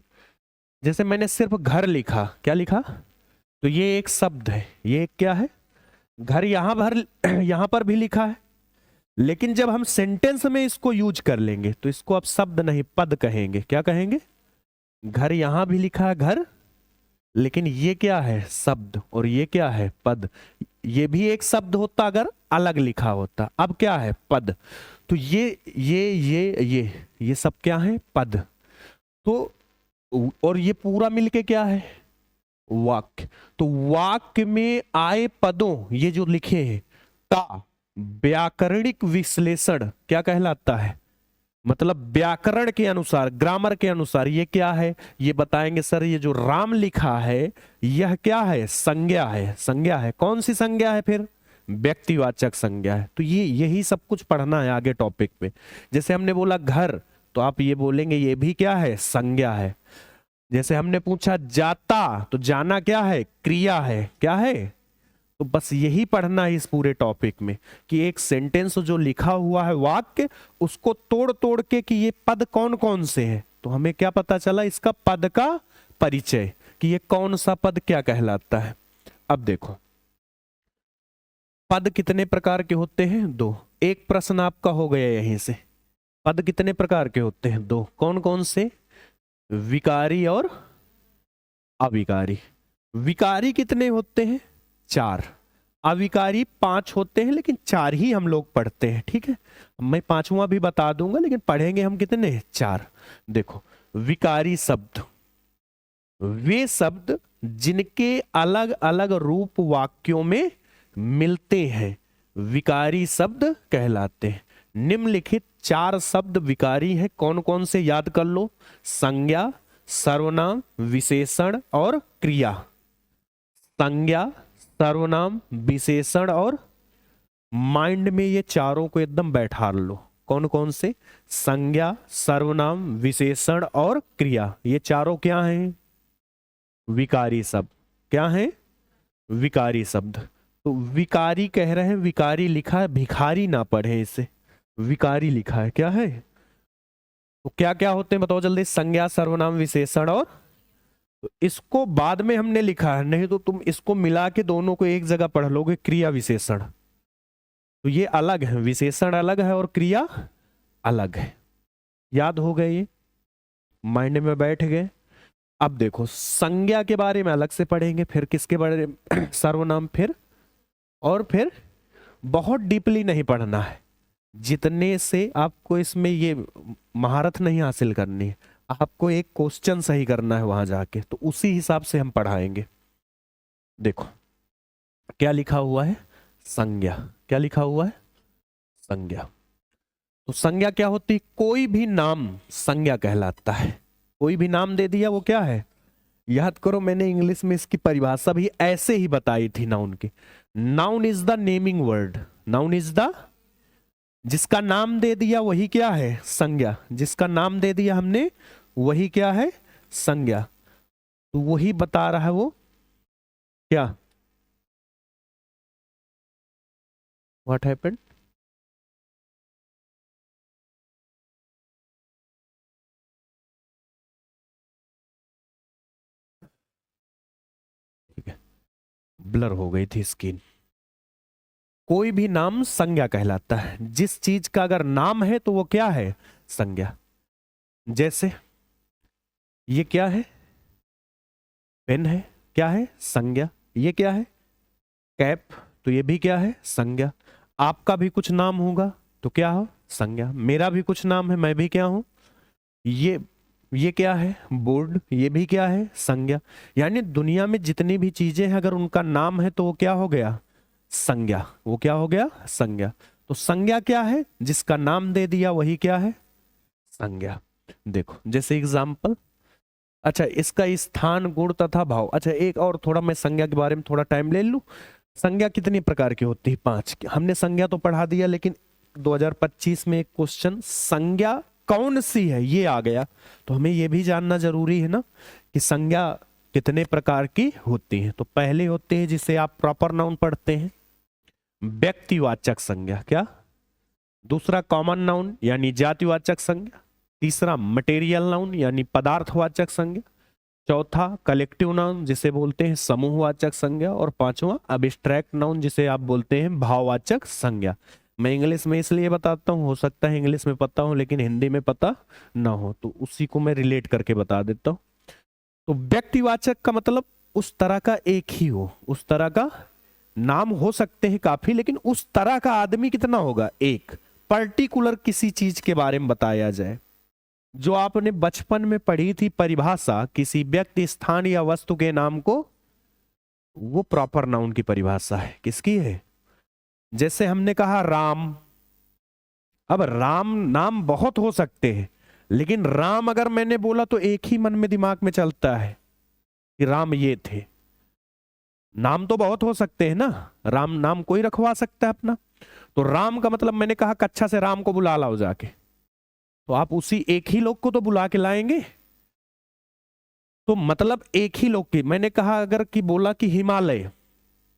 जैसे मैंने सिर्फ घर लिखा, क्या लिखा, तो ये एक शब्द है, ये एक क्या है, घर। यहां पर भी लिखा है, लेकिन जब हम सेंटेंस में इसको यूज कर लेंगे तो इसको अब शब्द नहीं पद कहेंगे। क्या कहेंगे, घर यहां भी लिखा है घर, लेकिन ये क्या है, शब्द, और ये क्या है, पद। ये भी एक शब्द होता अगर अलग लिखा होता, अब क्या है, पद। तो ये सब क्या है, पद। तो और ये पूरा मिलके क्या है, वाक्य। तो वाक्य में आए पदों, ये जो लिखे हैं, का व्याकरणिक विश्लेषण क्या कहलाता है, मतलब व्याकरण के अनुसार, ग्रामर के अनुसार ये क्या है, ये बताएंगे सर। ये जो राम लिखा है यह क्या है, संज्ञा है। संज्ञा है, कौन सी संज्ञा है, फिर व्यक्तिवाचक संज्ञा है। तो ये यही सब कुछ पढ़ना है आगे टॉपिक में। जैसे हमने बोला घर, तो आप ये बोलेंगे ये भी क्या है, संज्ञा है। जैसे हमने पूछा जाता, तो जाना क्या है, क्रिया है, क्या है। तो बस यही पढ़ना है इस पूरे टॉपिक में कि एक सेंटेंस जो लिखा हुआ है वाक्य, उसको तोड़ तोड़ के कि ये पद कौन कौन से हैं। तो हमें क्या पता चला, इसका पद का परिचय, कि ये कौन सा पद क्या कहलाता है। अब देखो पद कितने प्रकार के होते हैं, दो। एक प्रश्न आपका हो गया यहीं से, पद कितने प्रकार के होते हैं, दो। कौन कौन से, विकारी और अविकारी। विकारी कितने होते हैं, 4। अविकारी 5 होते हैं, लेकिन 4 ही हम लोग पढ़ते हैं, ठीक है। मैं 5वां भी बता दूंगा, लेकिन पढ़ेंगे हम कितने, 4। देखो विकारी शब्द, वे शब्द जिनके अलग अलग रूप वाक्यों में मिलते हैं, विकारी शब्द कहलाते हैं। निम्नलिखित 4 शब्द विकारी हैं, कौन कौन से याद कर लो, संज्ञा, सर्वनाम, विशेषण और क्रिया। संज्ञा, सर्वनाम, विशेषण और, माइंड में ये चारों को एकदम बैठा लो। कौन कौन से, संज्ञा, सर्वनाम, विशेषण और क्रिया, ये चारों क्या हैं, विकारी शब्द। क्या है, विकारी शब्द। तो विकारी कह रहे हैं, विकारी लिखा है, भिखारी ना पढ़े इसे, विकारी लिखा है, क्या है। तो क्या क्या होते हैं बताओ जल्दी, संज्ञा, सर्वनाम, विशेषण और, तो इसको बाद में हमने लिखा है, नहीं तो तुम इसको मिला के दोनों को एक जगह पढ़ लोगे, क्रिया विशेषण। तो ये अलग है, विशेषण अलग है और क्रिया अलग है। याद हो गए, ये माइंड में बैठ गए। अब देखो संज्ञा के बारे में अलग से पढ़ेंगे, फिर किसके बारे में सर्वनाम, फिर बहुत डीपली नहीं पढ़ना है, जितने से आपको इसमें ये महारत नहीं हासिल करनी है, आपको एक क्वेश्चन सही करना है वहां जाके, तो उसी हिसाब से हम पढ़ाएंगे। देखो क्या लिखा हुआ है, संज्ञा, क्या लिखा हुआ है, संज्ञा। तो संज्ञा क्या होती है, कोई भी नाम संज्ञा कहलाता है। कोई भी नाम दे दिया वो क्या है, याद करो मैंने इंग्लिश में इसकी परिभाषा भी ऐसे ही बताई थी नाउन की। Noun is the naming word, noun is the, जिसका नाम दे दिया वही क्या है, संज्ञा। जिसका नाम दे दिया हमने वही क्या है, संज्ञा। तो वही बता रहा है वो क्या, व्हाट हैपेंड, ठीक है, ब्लर हो गई थी स्क्रीन। कोई भी नाम संज्ञा कहलाता है, जिस चीज का अगर नाम है तो वो क्या है, संज्ञा। जैसे ये क्या है, पेन है, क्या है, संज्ञा। ये क्या है, कैप, तो ये भी क्या है, संज्ञा। आपका भी कुछ नाम होगा तो क्या हो, संज्ञा। मेरा भी कुछ नाम है, मैं भी क्या हूं, ये क्या है, बोर्ड, ये भी क्या है, संज्ञा। यानी दुनिया में जितनी भी चीजें हैं अगर उनका नाम है तो वो क्या हो गया, संज्ञा। वो क्या हो गया, संज्ञा। तो संज्ञा क्या है, जिसका नाम दे दिया वही क्या है, संज्ञा। देखो जैसे एग्जाम्पल, अच्छा इसका स्थान, गुण तथा भाव। अच्छा एक और थोड़ा मैं संज्ञा के बारे में थोड़ा टाइम ले लूं। संज्ञा कितनी प्रकार की होती है, 5। हमने संज्ञा तो पढ़ा दिया, लेकिन 2025 में एक क्वेश्चन संज्ञा कौन सी है ये आ गया, तो हमें ये भी जानना जरूरी है ना कि संज्ञा कितने प्रकार की होती है। तो पहले होते हैं जिसे आप प्रॉपर नाउन पढ़ते हैं, व्यक्तिवाचक संज्ञा, क्या। दूसरा कॉमन नाउन यानी जातिवाचक संज्ञा। तीसरा मटेरियल नाउन यानी पदार्थवाचक संज्ञा। चौथा कलेक्टिव नाउन जिसे बोलते हैं समूहवाचक संज्ञा। और पांचवा अब्स्ट्रैक्ट नाउन जिसे आप बोलते हैं भाववाचक संज्ञा। मैं इंग्लिश में इसलिए बताता हूँ, हो सकता है इंग्लिश में पता हो लेकिन हिंदी में पता ना हो, तो उसी को मैं रिलेट करके बता देता हूँ। तो व्यक्तिवाचक का मतलब उस तरह का एक ही हो, उस तरह का नाम हो सकते हैं काफी, लेकिन उस तरह का आदमी कितना होगा, एक। पर्टिकुलर किसी चीज के बारे में बताया जाए, जो आपने बचपन में पढ़ी थी परिभाषा किसी व्यक्ति, स्थान या वस्तु के नाम को, वो प्रॉपर नाउन की परिभाषा है। किसकी है, जैसे हमने कहा राम। अब राम नाम बहुत हो सकते हैं, लेकिन राम अगर मैंने बोला तो एक ही मन में दिमाग में चलता है कि राम ये थे। नाम तो बहुत हो सकते हैं ना, राम नाम कोई रखवा सकता है अपना। तो राम का मतलब मैंने कहा कक्षा से राम को बुला लाओ जाके, तो आप उसी एक ही लोग को तो बुला के लाएंगे। तो मतलब एक ही लोग की, मैंने कहा अगर कि बोला कि हिमालय,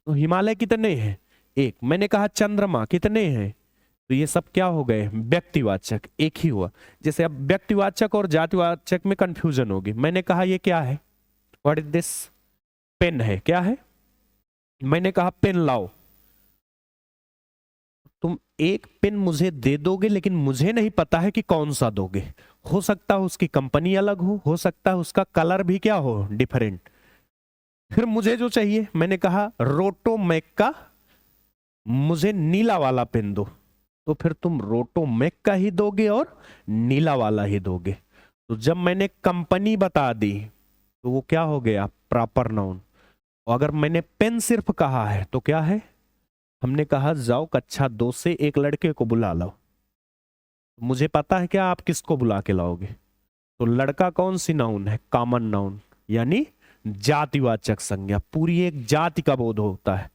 तो हिमालय कितने हैं, एक। मैंने कहा चंद्रमा, कितने हैं, तो ये सब क्या हो गए, व्यक्तिवाचक, एक ही हुआ। जैसे अब व्यक्तिवाचक और जातिवाचक में कंफ्यूजन होगी। मैंने कहा ये क्या है, व्हाट इज दिस, पेन है, क्या है। मैंने कहा पेन लाओ, तुम एक पेन मुझे दे दोगे लेकिन मुझे नहीं पता है कि कौन सा दोगे। हो सकता है उसकी कंपनी अलग हो सकता है उसका कलर भी क्या हो, डिफरेंट। फिर मुझे जो चाहिए, मैंने कहा रोटोमैक का मुझे नीला वाला पेन दो, तो फिर तुम रोटोमैक का ही दोगे और नीला वाला ही दोगे। तो जब मैंने कंपनी बता दी तो वो क्या हो गया, प्रॉपर नाउन। और अगर मैंने पेन सिर्फ कहा है तो क्या है, हमने कहा जाओ कक्षा 2 से एक लड़के को बुला लाओ, मुझे पता है क्या आप किसको बुला के लाओगे। तो लड़का कौन सी नाउन है, कॉमन नाउन यानी जातिवाचक संज्ञा, पूरी एक जाति का बोध होता है।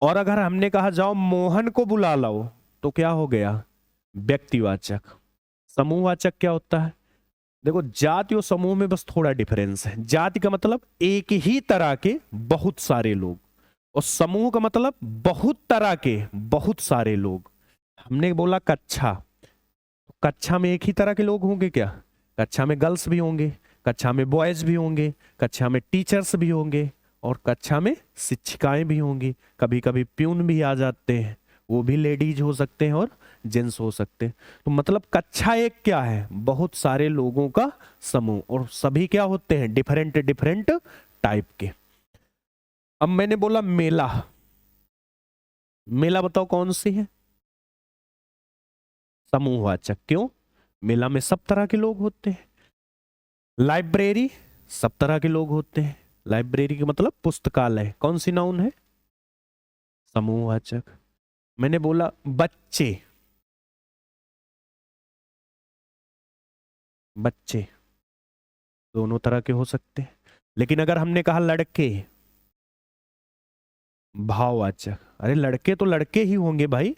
और अगर हमने कहा जाओ मोहन को बुला लाओ तो क्या हो गया, व्यक्तिवाचक। समूहवाचक क्या होता है, देखो जाति और समूह में बस थोड़ा डिफरेंस है। जाति का मतलब एक ही तरह के बहुत सारे लोग, और समूह का मतलब बहुत तरह के बहुत सारे लोग। हमने बोला कक्षा, कक्षा में एक ही तरह के लोग होंगे क्या, कक्षा में गर्ल्स भी होंगे, कक्षा में बॉयज भी होंगे, कक्षा में टीचर्स भी होंगे, और कक्षा में शिक्षिकाएं भी होंगी। कभी कभी प्यून भी आ जाते हैं, वो भी लेडीज हो सकते हैं और जेंट्स हो सकते हैं। तो मतलब कक्षा एक क्या है, बहुत सारे लोगों का समूह, और सभी क्या होते हैं, डिफरेंट डिफरेंट टाइप के। अब मैंने बोला मेला, मेला बताओ कौन सी है, समूहवाचक। क्यों, मेला में सब तरह के लोग होते हैं। लाइब्रेरी, सब तरह के लोग होते हैं। लाइब्रेरी का मतलब पुस्तकालय, कौन सी नाउन है, समूहवाचक। मैंने बोला बच्चे, बच्चे दोनों तरह के हो सकते हैं। लेकिन अगर हमने कहा लड़के, भाववाचक। अरे लड़के तो लड़के ही होंगे भाई,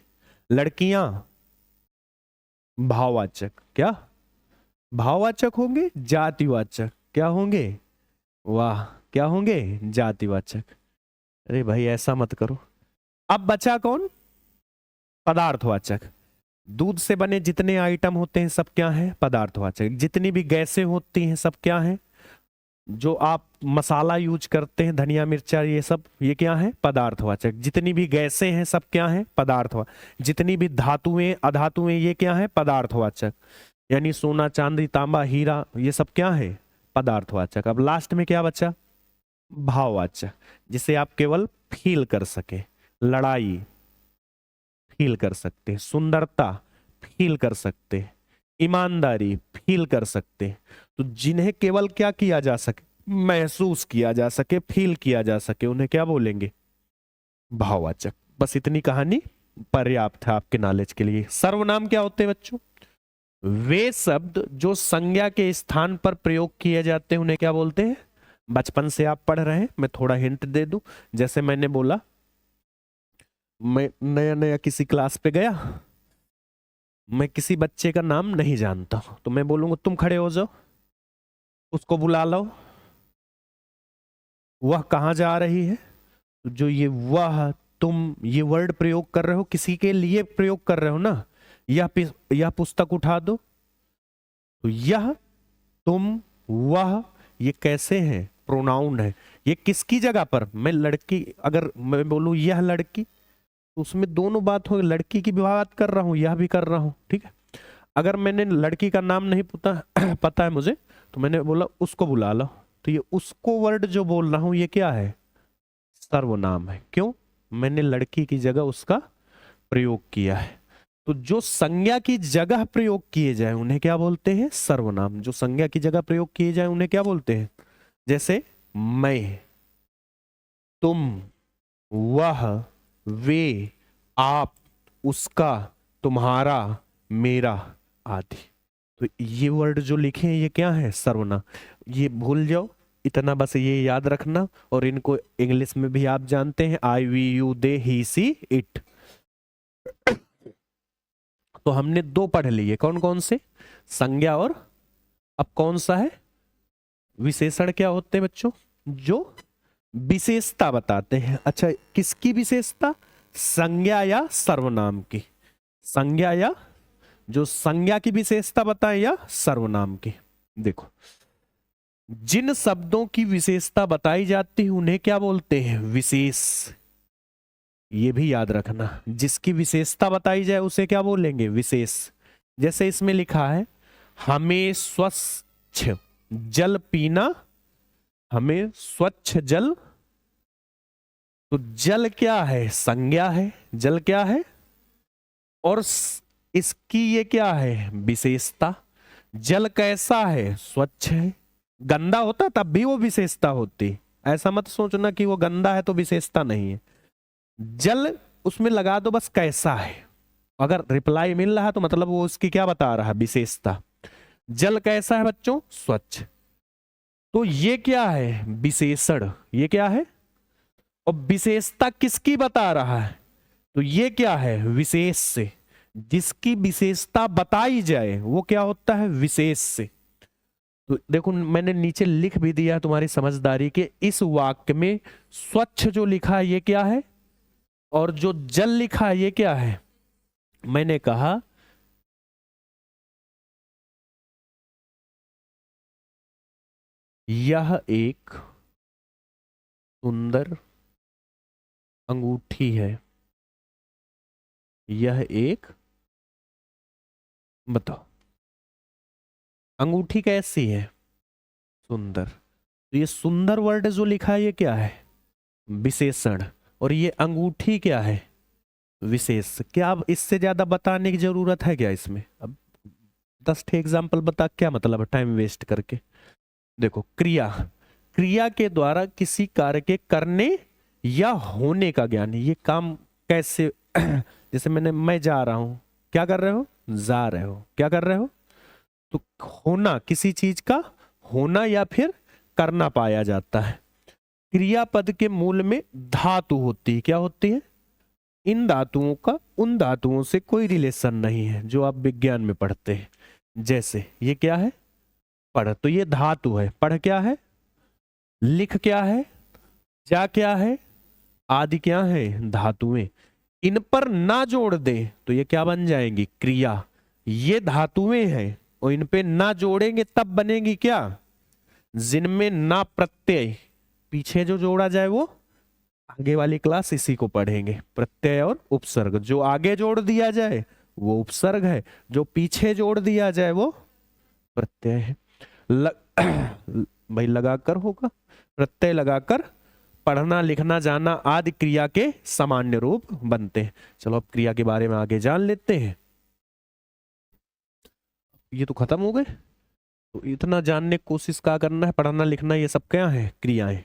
लड़कियां भाववाचक। क्या भाववाचक होंगे, जातिवाचक क्या होंगे, वाह क्या होंगे, जातिवाचक। अरे भाई ऐसा मत करो। अब बचा कौन, पदार्थवाचक। दूध से बने जितने आइटम होते हैं सब क्या है, पदार्थवाचक। जितनी भी गैसें होती हैं सब क्या है, जो आप मसाला यूज करते हैं, धनिया मिर्चा ये सब, ये क्या है, पदार्थवाचक। जितनी भी गैसें हैं सब क्या है, पदार्थवाचक। जितनी भी धातुएं अधातुएं ये क्या है, पदार्थवाचक। यानी सोना चांदी तांबा हीरा ये सब क्या है, पदार्थवाचक। अब लास्ट में क्या बचा, भाववाचक, जिसे आप केवल फील कर सके। लड़ाई फील कर सकते, सुंदरता फील कर सकते, ईमानदारी फील कर सकते। तो जिन्हें केवल क्या किया जा सके, महसूस किया जा सके, फील किया जा सके, उन्हें क्या बोलेंगे, भाववाचक। बस इतनी कहानी पर्याप्त है आपके नॉलेज के लिए। सर्वनाम क्या होते हैं बच्चों, वे शब्द जो संज्ञा के स्थान पर प्रयोग किए जाते हैं उन्हें क्या बोलते हैं। बचपन से आप पढ़ रहे हैं, मैं थोड़ा हिंट दे दूं। जैसे मैंने बोला, मैं नया नया किसी क्लास पे गया, मैं किसी बच्चे का नाम नहीं जानता, तो मैं बोलूंगा तुम खड़े हो जाओ, उसको बुला लो, वह कहाँ जा रही है। तो जो ये वह तुम ये वर्ड प्रयोग कर रहे हो, किसी के लिए प्रयोग कर रहे हो ना, यह पुस्तक उठा दो। तो यह तुम वह ये कैसे हैं, प्रोनाउन है। ये किसकी जगह पर, मैं लड़की, अगर मैं बोलूं यह लड़की, तो उसमें दोनों बात हो, लड़की की भी बात कर रहा हूं, यह भी कर रहा हूं, ठीक है। अगर मैंने लड़की का नाम नहीं पता पता है मुझे, तो मैंने बोला उसको बुला लो, तो ये उसको वर्ड जो बोल रहा हूं ये क्या है, सर्वनाम है। क्यों, मैंने लड़की की जगह उसका प्रयोग किया है। तो जो संज्ञा की जगह प्रयोग किए जाए उन्हें क्या बोलते हैं, सर्वनाम। जो संज्ञा की जगह प्रयोग किए जाए उन्हें क्या बोलते हैं, जैसे मैं, तुम, वह, वे, आप, उसका, तुम्हारा, मेरा आदि। तो ये वर्ड जो लिखे हैं ये क्या है, सर्वनाम। ये भूल जाओ, इतना बस ये याद रखना। और इनको इंग्लिश में भी आप जानते हैं, I we you they he see it. तो हमने दो पढ़ लिए, कौन कौन से, संज्ञा और अब कौन सा है, विशेषण। क्या होते हैं बच्चों, जो विशेषता बताते हैं। अच्छा किसकी विशेषता, संज्ञा या सर्वनाम की, संज्ञा या जो संज्ञा की विशेषता बताए या सर्वनाम की। देखो जिन शब्दों की विशेषता बताई जाती है उन्हें क्या बोलते हैं, विशेष। ये भी याद रखना, जिसकी विशेषता बताई जाए उसे क्या बोलेंगे, विशेष। जैसे इसमें लिखा है, हमें स्वच्छ जल पीना, हमें स्वच्छ जल। तो जल क्या है, संज्ञा है, जल क्या है, और इसकी ये क्या है, विशेषता। जल कैसा है, स्वच्छ है। गंदा होता तब भी वो विशेषता होती, ऐसा मत सोचना कि वो गंदा है तो विशेषता नहीं है। जल उसमें लगा दो बस कैसा है, अगर रिप्लाई मिल रहा है तो मतलब वो उसकी क्या बता रहा है, विशेषता। जल कैसा है बच्चों, स्वच्छ। तो ये क्या है, विशेषण, ये क्या है, और विशेषता किसकी बता रहा है, तो ये क्या है, विशेष से। जिसकी विशेषता बताई जाए वो क्या होता है, विशेष से। तो देखो मैंने नीचे लिख भी दिया तुम्हारी समझदारी के, इस वाक्य में स्वच्छ जो लिखा है ये क्या है, और जो जल लिखा है ये क्या है। मैंने कहा यह एक सुंदर अंगूठी है, यह एक बताओ, अंगूठी कैसी है? सुंदर। तो ये सुंदर वर्ड जो लिखा है ये क्या है? विशेषण। और ये अंगूठी क्या है? विशेष। क्या अब इससे ज्यादा बताने की जरूरत है क्या इसमें? अब 10 एग्जाम्पल बता क्या मतलब है टाइम वेस्ट करके। देखो, क्रिया, क्रिया के द्वारा किसी कार्य के करने या होने का ज्ञान। ये काम कैसे जैसे मैं जा रहा हूं, क्या कर रहे हो? जा रहे हो, क्या कर रहे हो? तो होना, किसी चीज का होना या फिर करना पाया जाता है। क्रियापद के मूल में धातु होती है। क्या होती है? इन धातुओं का उन धातुओं से कोई रिलेशन नहीं है जो आप विज्ञान में पढ़ते हैं। जैसे ये क्या है? पढ़। तो ये धातु है। पढ़ क्या है? लिख क्या है? जा क्या है? आदि क्या है? धातुएं। इन पर ना जोड़ दे तो ये क्या बन जाएंगी? क्रिया। ये धातुएं हैं और इन पे ना जोड़ेंगे तब बनेगी क्या? जिनमें ना प्रत्यय, पीछे जो जोड़ा जाए वो आगे वाली क्लास इसी को पढ़ेंगे। प्रत्यय और उपसर्ग, जो आगे जोड़ दिया जाए वो उपसर्ग है, जो पीछे जोड़ दिया जाए वो प्रत्यय है। भाई लगाकर होगा, प्रत्यय लगाकर पढ़ना, लिखना, जाना आदि क्रिया के सामान्य रूप बनते हैं। चलो अब क्रिया के बारे में आगे जान लेते हैं। ये तो खत्म हो गए। तो इतना जानने की कोशिश क्या करना है? पढ़ना, लिखना, ये सब क्या है? क्रियाएं।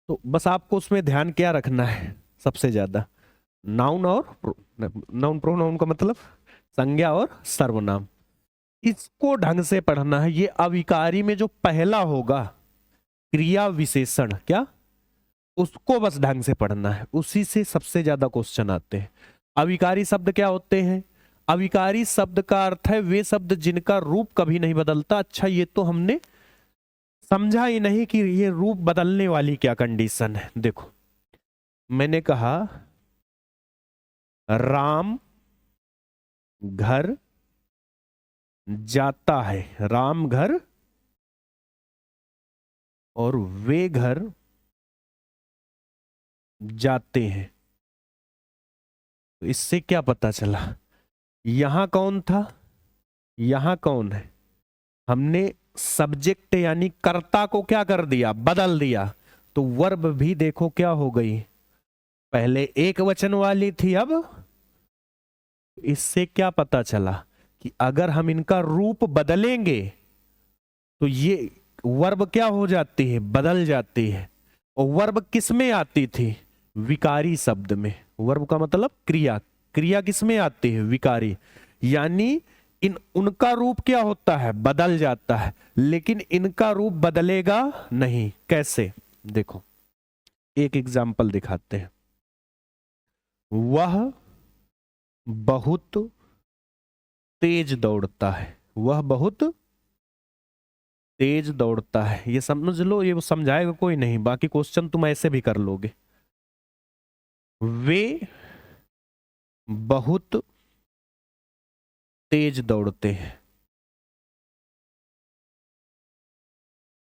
तो बस आपको उसमें ध्यान क्या रखना है सबसे ज्यादा? नाउन और नाउन, प्रोनाउन का मतलब संज्ञा और सर्वनाम। इसको ढंग से पढ़ना है। ये अविकारी में जो पहला होगा क्रिया विशेषण, क्या उसको बस ढंग से पढ़ना है, उसी से सबसे ज्यादा क्वेश्चन आते हैं। अविकारी शब्द क्या होते हैं? अविकारी शब्द का अर्थ है वे शब्द जिनका रूप कभी नहीं बदलता। अच्छा, ये तो हमने समझा ही नहीं कि ये रूप बदलने वाली क्या कंडीशन है। देखो, मैंने कहा राम घर जाता है, राम घर और वे घर जाते हैं। तो इससे क्या पता चला? यहां कौन था, यहां कौन है? हमने सब्जेक्ट यानी कर्ता को क्या कर दिया? बदल दिया। तो वर्ब भी देखो क्या हो गई, पहले एक वचन वाली थी, अब। इससे क्या पता चला कि अगर हम इनका रूप बदलेंगे तो ये वर्ब क्या हो जाती है? बदल जाती है। और वर्ब किस में आती थी? विकारी शब्द में। वर्ब का मतलब क्रिया, क्रिया किस में आती है? विकारी। यानी इन उनका रूप क्या होता है? बदल जाता है, लेकिन इनका रूप बदलेगा नहीं। कैसे? देखो, एक एग्जाम्पल दिखाते हैं। वह बहुत तेज दौड़ता है, वह बहुत तेज दौड़ता है। ये समझ लो, ये समझाएगा कोई नहीं, बाकी क्वेश्चन तुम ऐसे भी कर लोगे। वे बहुत तेज दौड़ते हैं।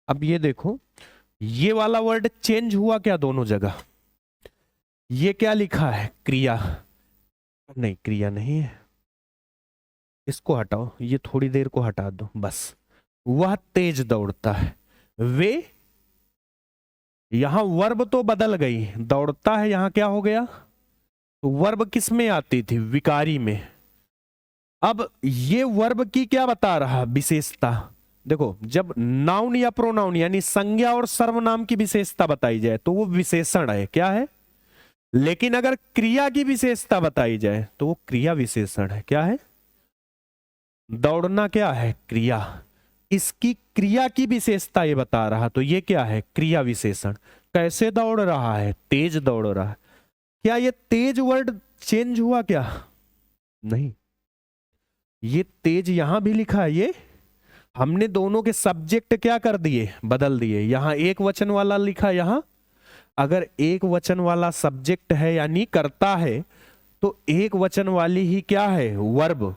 अब ये देखो, ये वाला वर्ड चेंज हुआ क्या दोनों जगह? ये क्या लिखा है? क्रिया। नहीं, क्रिया नहीं है, इसको हटाओ, ये थोड़ी देर को हटा दो बस। वह तेज दौड़ता है। वे, यहां वर्ब तो बदल गई, दौड़ता है यहां क्या हो गया? तो वर्ब किस में आती थी? विकारी में। अब ये वर्ब की क्या बता रहा? विशेषता। देखो, जब नाउन या प्रोनाउन यानी संज्ञा और सर्वनाम की विशेषता बताई जाए तो वो विशेषण है, क्या है? लेकिन अगर क्रिया की विशेषता बताई जाए तो वो क्रिया विशेषण है, क्या है? दौड़ना क्या है? क्रिया। इसकी क्रिया की विशेषता ये बता रहा, तो ये क्या है? क्रिया विशेषण। कैसे दौड़ रहा है? तेज दौड़ रहा है। क्या ये तेज वर्ड चेंज हुआ क्या? नहीं, ये तेज यहां भी लिखा है, ये हमने दोनों के सब्जेक्ट क्या कर दिए? बदल दिए। यहां एक वचन वाला लिखा, यहां अगर एक वचन वाला सब्जेक्ट है यानी करता है, तो एक वचन वाली ही क्या है? वर्ब,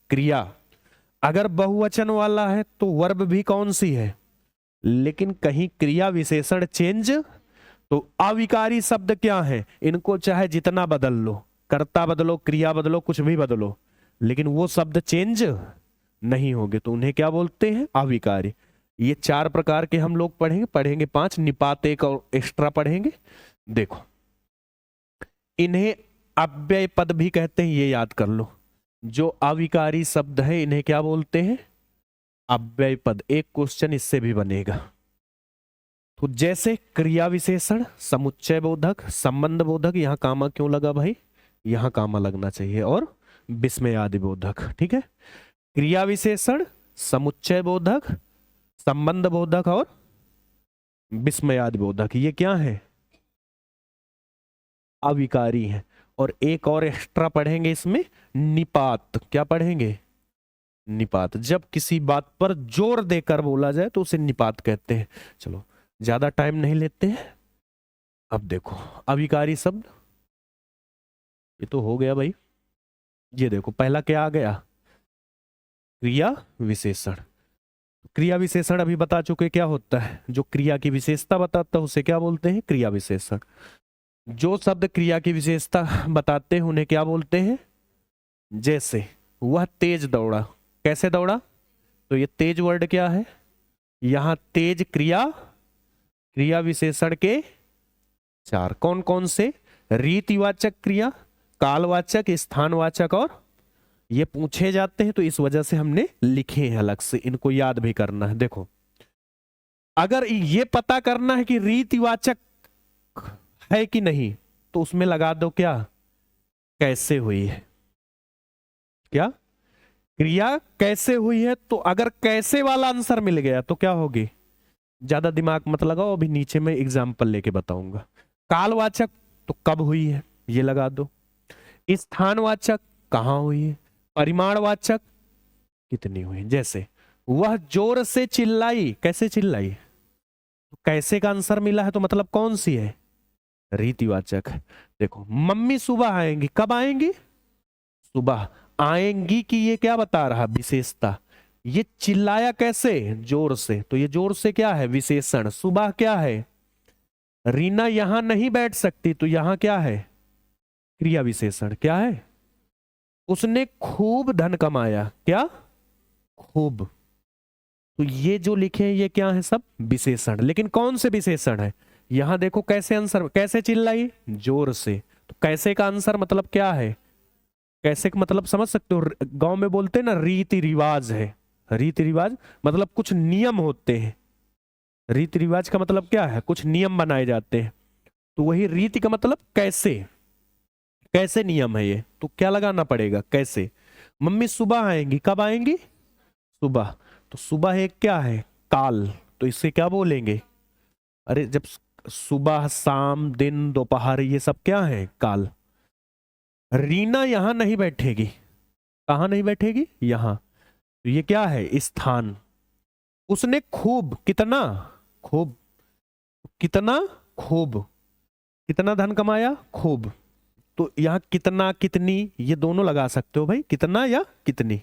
क्रिया। अगर बहुवचन वाला है तो वर्ब भी कौन सी है? लेकिन कहीं क्रिया विशेषण चेंज। तो अविकारी शब्द क्या है? इनको चाहे जितना बदल लो, कर्ता बदलो, क्रिया बदलो, कुछ भी बदलो, लेकिन वो शब्द चेंज नहीं होंगे, तो उन्हें क्या बोलते हैं? अविकारी। ये 4 प्रकार के हम लोग पढ़ेंगे 5, निपात एक और एक्स्ट्रा पढ़ेंगे। देखो, इन्हें अव्यय पद भी कहते हैं, ये याद कर लो। जो अविकारी शब्द है इन्हें क्या बोलते हैं? अव्यय पद। एक क्वेश्चन इससे भी बनेगा। तो जैसे क्रिया विशेषण, समुच्चय बोधक, संबंध बोधक, यहां कामा क्यों लगा भाई? यहां कामा लगना चाहिए, और विस्मयादि बोधक। ठीक है, क्रिया विशेषण, समुच्चय बोधक, संबंध बोधक और विस्मयादि बोधक, ये क्या है? अविकारी है। और एक और एक्स्ट्रा पढ़ेंगे इसमें, निपात। क्या पढ़ेंगे? निपात। जब किसी बात पर जोर देकर बोला जाए तो उसे निपात कहते हैं। चलो ज्यादा टाइम नहीं लेते हैं। अब देखो अविकारी शब्द, ये तो हो गया भाई। ये देखो पहला क्या आ गया? क्रिया विशेषण। क्रिया विशेषण अभी बता चुके क्या होता है। जो क्रिया की विशेषता बताता है उसे क्या बोलते हैं? क्रिया विशेषण। जो शब्द क्रिया की विशेषता बताते हैं उन्हें क्या बोलते हैं? जैसे वह तेज दौड़ा। कैसे दौड़ा? तो ये तेज वर्ड क्या है? यहां तेज क्रिया, क्रिया विशेषण के 4। कौन कौन से? रीतिवाचक क्रिया, कालवाचक, स्थानवाचक, और ये पूछे जाते हैं तो इस वजह से हमने लिखे हैं अलग से, इनको याद भी करना है। देखो अगर ये पता करना है कि रीतिवाचक है कि नहीं तो उसमें लगा दो क्या? कैसे हुई है। क्या? क्रिया कैसे हुई है। तो अगर कैसे वाला आंसर मिल गया तो क्या होगी? ज्यादा दिमाग मत लगाओ, अभी नीचे में एग्जाम्पल लेके बताऊंगा। कालवाचक तो कब हुई है ये लगा दो। स्थानवाचक कहां हुई है। परिमाणवाचक कितनी हुई। जैसे वह जोर से चिल्लाई। कैसे चिल्लाई? कैसे का आंसर मिला है तो मतलब कौन सी है? रीतिवाचक। देखो मम्मी सुबह आएंगी। कब आएंगी? सुबह आएंगी की ये क्या बता रहा? विशेषता। ये चिल्लाया कैसे? जोर से। तो ये जोर से क्या है? विशेषण। सुबह क्या है? रीना यहां नहीं बैठ सकती तो यहां क्या है? क्रिया विशेषण। क्या है? उसने खूब धन कमाया। क्या? खूब। तो ये जो लिखे हैं ये क्या है? सब विशेषण। लेकिन कौन से विशेषण है? यहां देखो कैसे आंसर, कैसे चिल्लाई? जोर से। तो कैसे का आंसर मतलब क्या है? कैसे का मतलब समझ सकते हो? गांव में बोलते हैं ना रीति रिवाज है। रीति रिवाज मतलब कुछ नियम होते हैं। रीति रिवाज का मतलब क्या है? कुछ नियम बनाए जाते हैं। तो वही रीति का मतलब कैसे। कैसे नियम है ये, तो क्या लगाना पड़ेगा? कैसे। मम्मी सुबह आएंगी। कब आएंगी? सुबह। तो सुबह एक क्या है? काल। तो इससे क्या बोलेंगे? अरे जब सुबह, शाम, दिन, दोपहर, ये सब क्या है? काल। रीना यहां नहीं बैठेगी। कहां नहीं बैठेगी? यहां। तो ये क्या है? स्थान। उसने खूब। कितना? खूब। कितना? खूब। कितना धन कमाया? खूब। तो यहां कितना, कितनी, ये दोनों लगा सकते हो भाई, कितना या कितनी।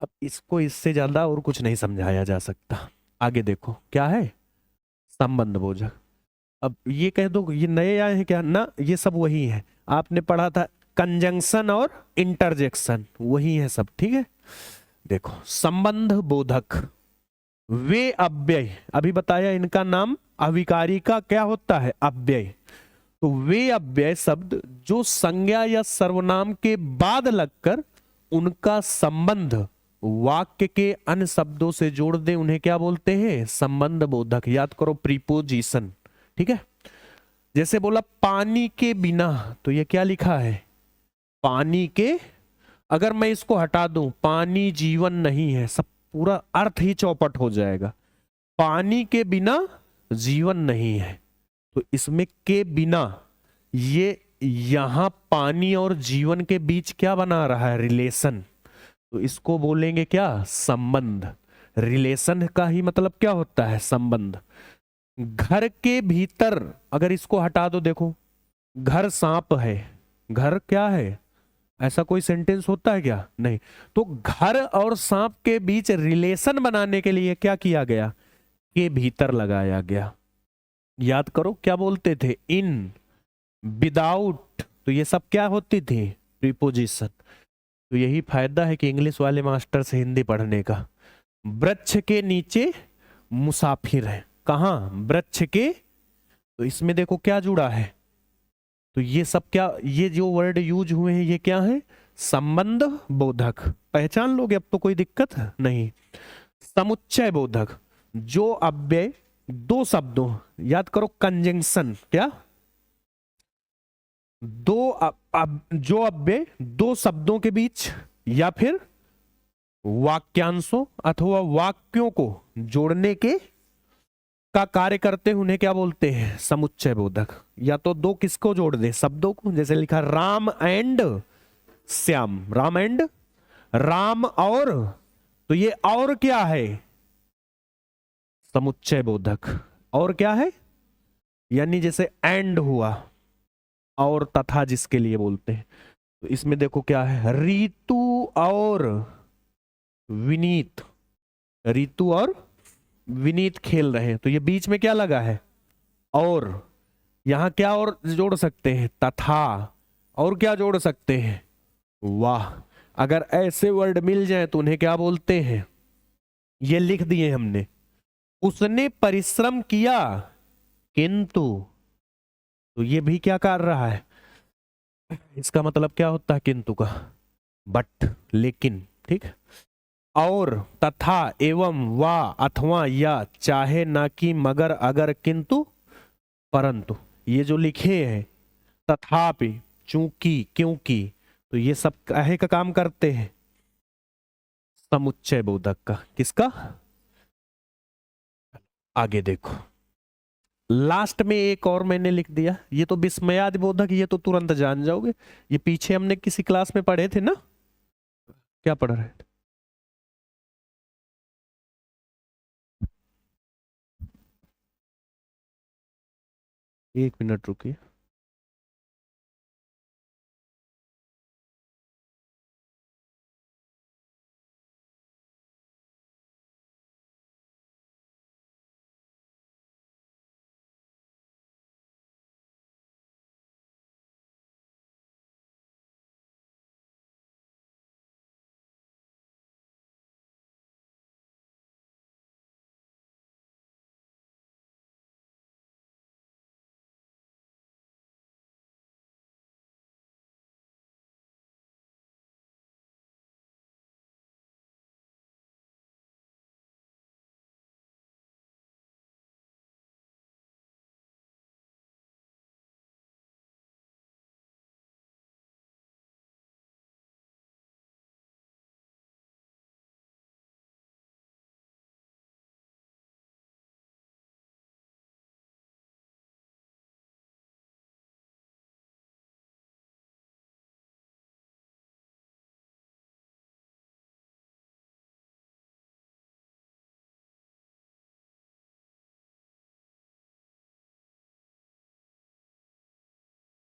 अब इसको इससे ज्यादा और कुछ नहीं समझाया जा सकता। आगे देखो क्या है? संबंध बोधक। अब ये कह दो ये नए आए हैं क्या? ना, ये सब वही है। आपने पढ़ा था कंजंक्शन और इंटरजेक्शन, वही है सब। ठीक है, देखो संबंध बोधक वे अव्यय, अभी बताया इनका नाम अविकारी का क्या होता है? अव्यय। तो वे अव्यय शब्द जो संज्ञा या सर्वनाम के बाद लगकर उनका संबंध वाक्य के अन्य शब्दों से जोड़ दे उन्हें क्या बोलते हैं? संबंध बोधक। याद करो प्रीपोजिशन। ठीक है, जैसे बोला पानी के बिना, तो ये क्या लिखा है? पानी के। अगर मैं इसको हटा दूं, पानी जीवन नहीं है, सब पूरा अर्थ ही चौपट हो जाएगा। पानी के बिना जीवन नहीं है, तो इसमें के बिना, ये यहां पानी और जीवन के बीच क्या बना रहा है? रिलेशन। तो इसको बोलेंगे क्या? संबंध। रिलेशन का ही मतलब क्या होता है? संबंध। घर के भीतर, अगर इसको हटा दो, देखो घर सांप है, घर क्या है? ऐसा कोई सेंटेंस होता है क्या? नहीं। तो घर और सांप के बीच रिलेशन बनाने के लिए क्या किया गया? के भीतर लगाया गया। याद करो क्या बोलते थे? इन, विदाउट, तो ये सब क्या होती थी? प्रीपोजिशन। तो यही फायदा है कि इंग्लिश वाले मास्टर से हिंदी पढ़ने का। वृक्ष के नीचे मुसाफिर है, कहाँ? वृक्ष के। तो इसमें देखो क्या जुड़ा है, तो ये सब क्या, ये जो वर्ड यूज हुए हैं ये क्या है? संबंध बोधक। पहचान लोगे अब तो कोई दिक्कत नहीं। समुच्चय बोधक, जो अव्यय दो शब्दों, याद करो कंजंक्शन, क्या? जो अव्यय दो शब्दों के बीच या फिर वाक्यांशों अथवा वाक्यों को जोड़ने के का कार्य करते हैं, उन्हें क्या बोलते हैं? समुच्चय बोधक। या तो दो किसको जोड़ दे? शब्दों को, जैसे लिखा राम एंड श्याम, राम एंड, राम और, तो ये और क्या है? समुच्चय बोधक। और क्या है? यानी जैसे एंड हुआ, और तथा जिसके लिए बोलते हैं। तो इसमें देखो क्या है, ऋतु और विनीत, ऋतु और विनीत खेल रहे हैं, तो ये बीच में क्या लगा है? और। यहां क्या और जोड़ सकते हैं? तथा। और क्या जोड़ सकते हैं? वाह। अगर ऐसे वर्ड मिल जाए तो उन्हें क्या बोलते हैं? ये लिख दिए हमने। उसने परिश्रम किया किंतु, तो ये भी क्या कर रहा है? इसका मतलब क्या होता है किंतु का? बट, लेकिन, ठीक। और, तथा, एवं, वा, अथवा, या, चाहे, ना कि, मगर, अगर, किंतु, परंतु, ये जो लिखे हैं, तथापि, चूंकि, क्योंकि, तो ये सब काहे का काम करते हैं? समुच्चय बोधक का। किसका? आगे देखो, लास्ट में एक और मैंने लिख दिया, ये तो विस्मयादि बोधक, ये तो तुरंत जान जाओगे। ये पीछे हमने किसी क्लास में पढ़े थे ना, क्या पढ़ रहे थे? एक मिनट रुकिए।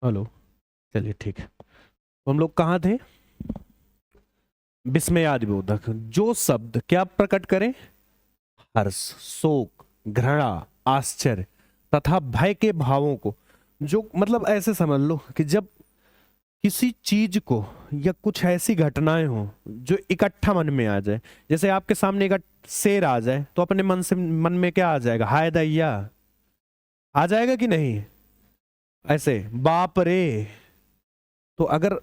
हेलो, चलिए ठीक है। तो हम लोग कहाँ थे? विस्मयादि बोधक, जो शब्द क्या प्रकट करें? हर्ष, शोक, घृणा, आश्चर्य तथा भय के भावों को, जो मतलब ऐसे समझ लो कि जब किसी चीज को या कुछ ऐसी घटनाएं हो जो इकट्ठा मन में आ जाए, जैसे आपके सामने एक शेर आ जाए तो अपने मन में क्या आ जाएगा? हाय दैया, आ जाएगा कि नहीं? ऐसे बाप रे। तो अगर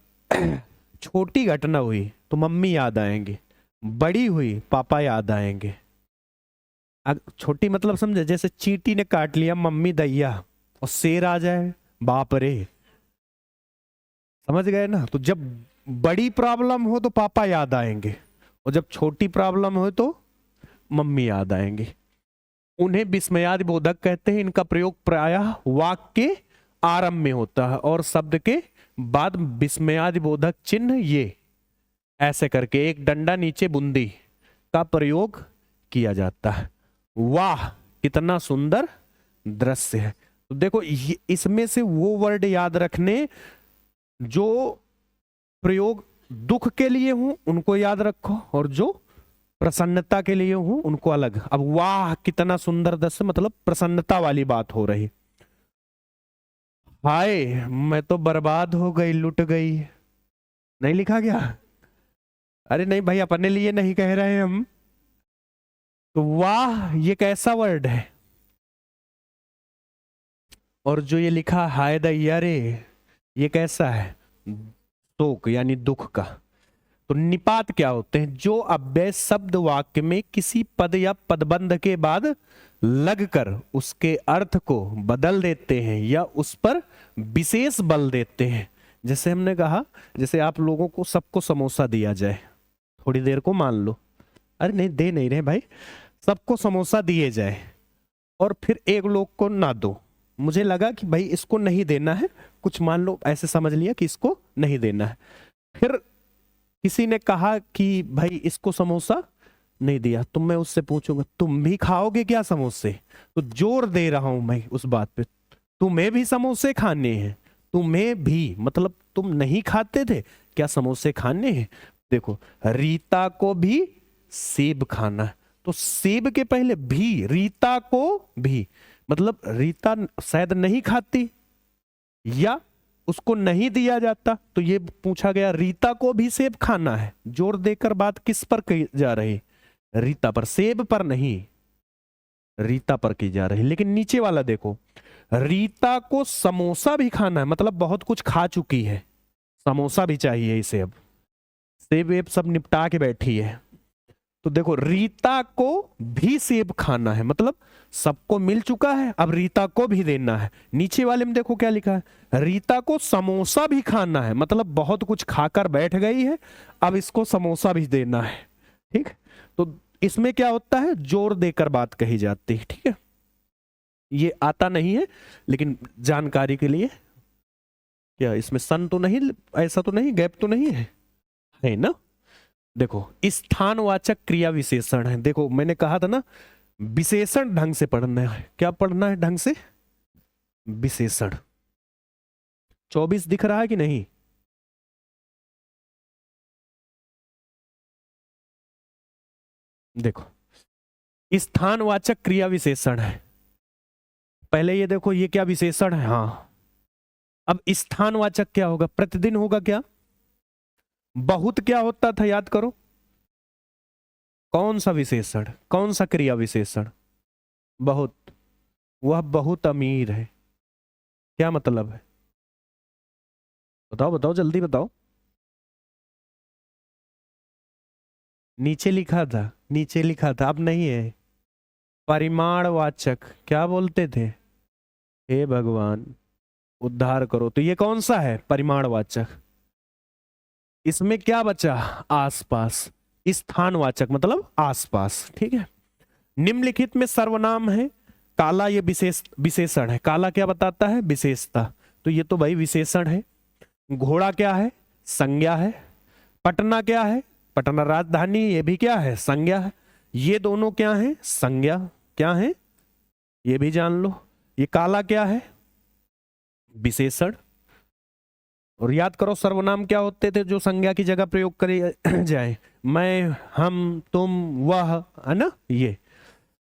छोटी घटना हुई तो मम्मी याद आएंगे, बड़ी हुई पापा याद आएंगे। छोटी मतलब समझे, जैसे चींटी ने काट लिया, मम्मी दैया, और शेर आ जाए, बाप रे। समझ गए ना? तो जब बड़ी प्रॉब्लम हो तो पापा याद आएंगे, और जब छोटी प्रॉब्लम हो तो मम्मी याद आएंगे। उन्हें विस्मयादि बोधक कहते हैं। इनका प्रयोग प्रायः वाक्य के आरंभ में होता है और शब्द के बाद विस्मयादि बोधक चिन्ह, ये ऐसे करके एक डंडा नीचे बूंदी का प्रयोग किया जाता है। वाह, कितना सुंदर दृश्य है। तो देखो, इसमें से वो वर्ड याद रखने जो प्रयोग दुख के लिए हूं उनको याद रखो, और जो प्रसन्नता के लिए हूं उनको अलग। अब वाह कितना सुंदर दृश्य, मतलब प्रसन्नता वाली बात हो रही। हाय मैं तो बर्बाद हो गई, लुट गई, नहीं लिखा गया? अरे नहीं भाई, अपने लिए नहीं कह रहे हैं हम। तो वाह ये कैसा वर्ड है? और जो ये लिखा हाय दैया रे, ये कैसा है? शोक यानी दुख का। तो निपात क्या होते हैं? जो अव्यय शब्द वाक्य में किसी पद या पदबंध के बाद लगकर उसके अर्थ को बदल देते हैं या उस पर विशेष बल देते हैं। जैसे हमने कहा, जैसे आप लोगों को सबको समोसा दिया जाए, थोड़ी देर को मान लो, अरे नहीं दे नहीं रहे भाई, सबको समोसा दिए जाए और फिर एक लोग को ना दो। मुझे लगा कि भाई इसको नहीं देना है, कुछ मान लो ऐसे समझ लिया कि इसको नहीं देना है। फिर किसी ने कहा कि भाई इसको समोसा नहीं दिया, तो मैं उससे पूछूंगा तुम भी खाओगे क्या समोसे? तो जोर दे रहा हूं मैं उस बात पे, तुम्हें भी समोसे खाने हैं। तुम्हें भी मतलब तुम नहीं खाते थे क्या समोसे खाने हैं? देखो, रीता को भी सेब खाना है, तो सेब के पहले भी, रीता को भी, मतलब रीता शायद नहीं खाती या उसको नहीं दिया जाता, तो ये पूछा गया रीता को भी सेब खाना है। जोर देकर बात किस पर कही जा रही? रीता पर, सेब पर नहीं, रीता पर की जा रही। लेकिन नीचे वाला देखो, रीता को समोसा भी खाना है, मतलब बहुत कुछ खा चुकी है, समोसा भी चाहिए इसे, अब सेब वेब सब निपटा के बैठी है। तो देखो, रीता को भी सेब खाना है, मतलब सबको मिल चुका है, अब रीता को भी देना है। नीचे वाले में देखो क्या लिखा है, रीता को समोसा भी खाना है, मतलब बहुत कुछ खाकर बैठ गई है, अब इसको समोसा भी देना है। ठीक, तो इसमें क्या होता है, जोर देकर बात कही जाती है। ठीक है, ये आता नहीं है लेकिन जानकारी के लिए। क्या इसमें सन तो नहीं, ऐसा तो नहीं, गैप तो नहीं है ना? देखो, स्थानवाचक क्रिया विशेषण है। देखो मैंने कहा था ना, विशेषण ढंग से पढ़ना है। क्या पढ़ना है ढंग से? विशेषण। 24 दिख रहा है कि नहीं? देखो, स्थानवाचक क्रिया विशेषण है। पहले ये देखो, ये क्या विशेषण है? हाँ, अब स्थानवाचक क्या होगा? प्रतिदिन होगा क्या? बहुत क्या होता था, याद करो, कौन सा विशेषण, कौन सा क्रिया विशेषण? बहुत। वह बहुत अमीर है, क्या मतलब है? बताओ बताओ, जल्दी बताओ। नीचे लिखा था, नीचे लिखा था, अब नहीं है। परिमाणवाचक, क्या बोलते थे? हे भगवान उद्धार करो। तो ये कौन सा है परिमाणवाचक? इसमें क्या बचा? आसपास। स्थानवाचक मतलब आसपास। ठीक है, निम्नलिखित में सर्वनाम है, काला ये विशेषण है। काला क्या बताता है? विशेषता, तो ये तो भाई विशेषण है। घोड़ा क्या है? संज्ञा है। पटना क्या है? पटना राजधानी, ये भी क्या है? संज्ञा है। ये दोनों क्या है? संज्ञा। क्या है? ये भी जान लो। ये काला क्या है? विशेषण। और याद करो, सर्वनाम क्या होते थे जो संज्ञा की जगह प्रयोग करे जाए? मैं, हम, तुम, वह, है ना ये।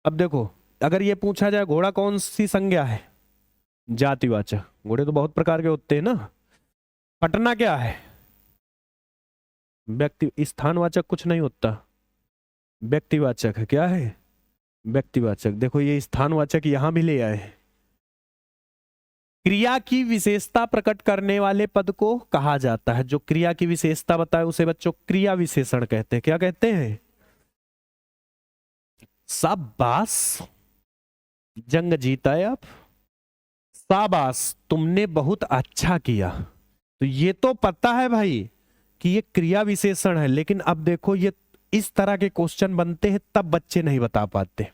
अब देखो, अगर ये पूछा जाए घोड़ा कौन सी संज्ञा है? जातिवाचक। घोड़े तो बहुत प्रकार के होते हैं ना। पटना क्या है? व्यक्ति, स्थानवाचक कुछ नहीं होता, व्यक्तिवाचक है। क्या है? व्यक्तिवाचक। देखो ये स्थानवाचक यहां भी ले आए। क्रिया की विशेषता प्रकट करने वाले पद को कहा जाता है, जो क्रिया की विशेषता बताए उसे बच्चों क्रिया विशेषण कहते हैं। क्या कहते हैं? शाबाश, जंग जीता है आप। शाबाश, तुमने बहुत अच्छा किया। तो ये तो पता है भाई कि ये क्रिया विशेषण है, लेकिन अब देखो ये इस तरह के क्वेश्चन बनते हैं तब बच्चे नहीं बता पाते।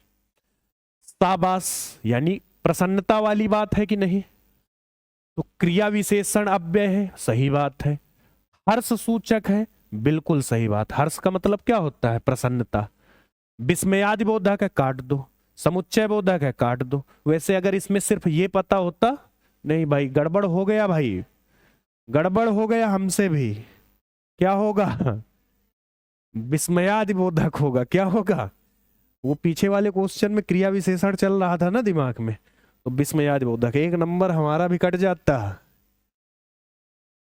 शाबाश यानी प्रसन्नता वाली बात है कि नहीं? तो क्रिया विशेषण अव्यय है, सही बात है। हर्ष सूचक है, बिल्कुल सही बात। हर्ष का मतलब क्या होता है? प्रसन्नता। विस्मयादि बोधक है, काट दो। समुच्चय बोधक है, काट दो। वैसे अगर इसमें सिर्फ ये पता होता, नहीं भाई गड़बड़ हो गया, भाई गड़बड़ हो गया हमसे भी। क्या होगा? विस्मयादि बोधक होगा। क्या होगा? वो पीछे वाले क्वेश्चन में क्रिया विशेषण चल रहा था ना दिमाग में, तो विस्मयादि बोधक। एक नंबर हमारा भी कट जाता।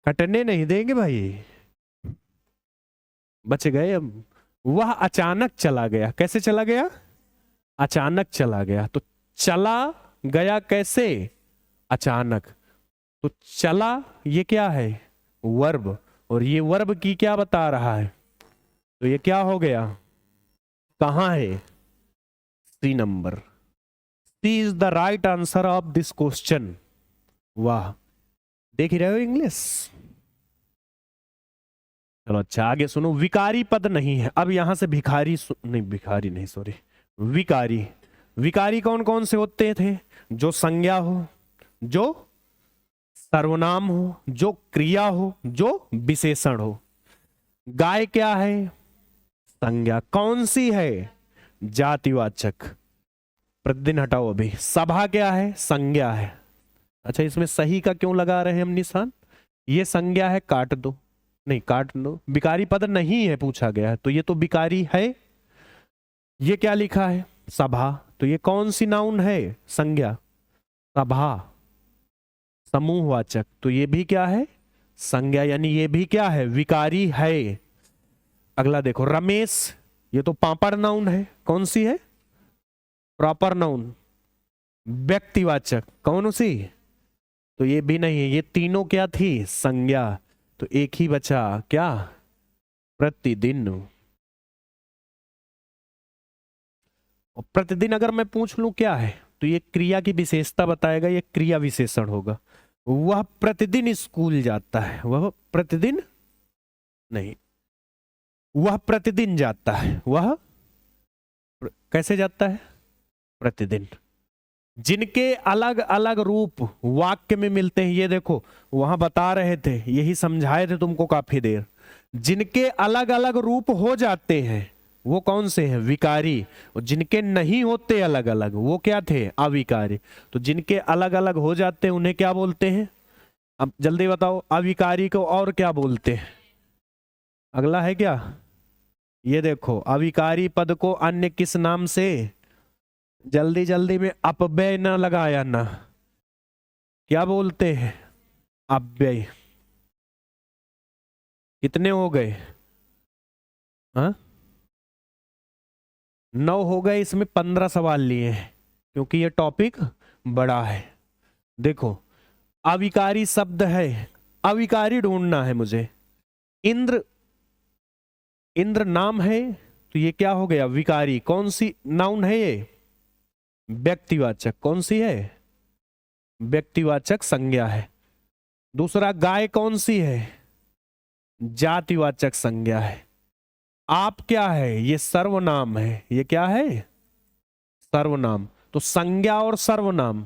कटने नहीं देंगे भाई। बच गए हम। वह अचानक चला गया, कैसे चला गया? अचानक चला गया। तो चला गया कैसे? अचानक। तो चला ये क्या है? वर्ब। और ये वर्ब की क्या बता रहा है? तो ये क्या हो गया? कहां है? C number. C is the right answer of this question. वाह, देख ही रहे हो इंग्लिश। चलो अच्छा, आगे सुनो। विकारी पद नहीं है। अब यहां से भिखारी नहीं, भिखारी नहीं, सॉरी, विकारी। विकारी कौन कौन से होते थे? जो संज्ञा हो, जो सर्वनाम हो, जो क्रिया हो, जो विशेषण हो। गाय क्या है? संज्ञा। कौन सी है? जातिवाचक। प्रतिदिन हटाओ अभी। सभा क्या है? संज्ञा है। अच्छा, इसमें सही का क्यों लगा रहे हैं हम निशान? ये संज्ञा है, काट दो। नहीं, काट दो। विकारी पद नहीं है पूछा गया है, तो ये तो विकारी है। ये क्या लिखा है? सभा। तो ये कौन सी नाउन है? संज्ञा। सभा समूहवाचक, तो ये भी क्या है? संज्ञा, यानी ये भी क्या है? विकारी है। अगला देखो, रमेश। ये तो पापड़ नाउन है। कौन सी है? प्रॉपर नाउन, व्यक्तिवाचक। कौन सी? तो ये भी नहीं है। ये तीनों क्या थी? संज्ञा। तो एक ही बचा, क्या? प्रतिदिन। और प्रतिदिन अगर मैं पूछ लूं क्या है, तो ये क्रिया की विशेषता बताएगा, ये क्रिया विशेषण होगा। वह प्रतिदिन स्कूल जाता है। वह प्रतिदिन नहीं, वह प्रतिदिन जाता है। वह कैसे जाता है? प्रतिदिन। जिनके अलग अलग रूप वाक्य में मिलते हैं, ये देखो वहां बता रहे थे, यही समझाए थे तुमको काफी देर। जिनके अलग अलग रूप हो जाते हैं वो कौन से हैं? विकारी। और जिनके नहीं होते अलग अलग, वो क्या थे? अविकारी। तो जिनके अलग अलग हो जाते हैं उन्हें क्या बोलते हैं? अब जल्दी बताओ, अविकारी को और क्या बोलते हैं? अगला है क्या? ये देखो, अविकारी पद को अन्य किस नाम से? जल्दी जल्दी में अपव्यय ना लगाया ना, क्या बोलते हैं? अपव्यय। कितने हो गए? हाँ, 9 हो गए। इसमें 15 सवाल लिए हैं क्योंकि ये टॉपिक बड़ा है। देखो, अविकारी शब्द है, अविकारी ढूंढना है मुझे। इंद्र, इंद्र नाम है, तो ये क्या हो गया? विकारी। कौन सी नाउन है ये? व्यक्तिवाचक। कौन सी है? व्यक्तिवाचक संज्ञा है। दूसरा, गाय कौन सी है? जातिवाचक संज्ञा है। आप क्या है? ये सर्वनाम है। ये क्या है? सर्वनाम। तो संज्ञा और सर्वनाम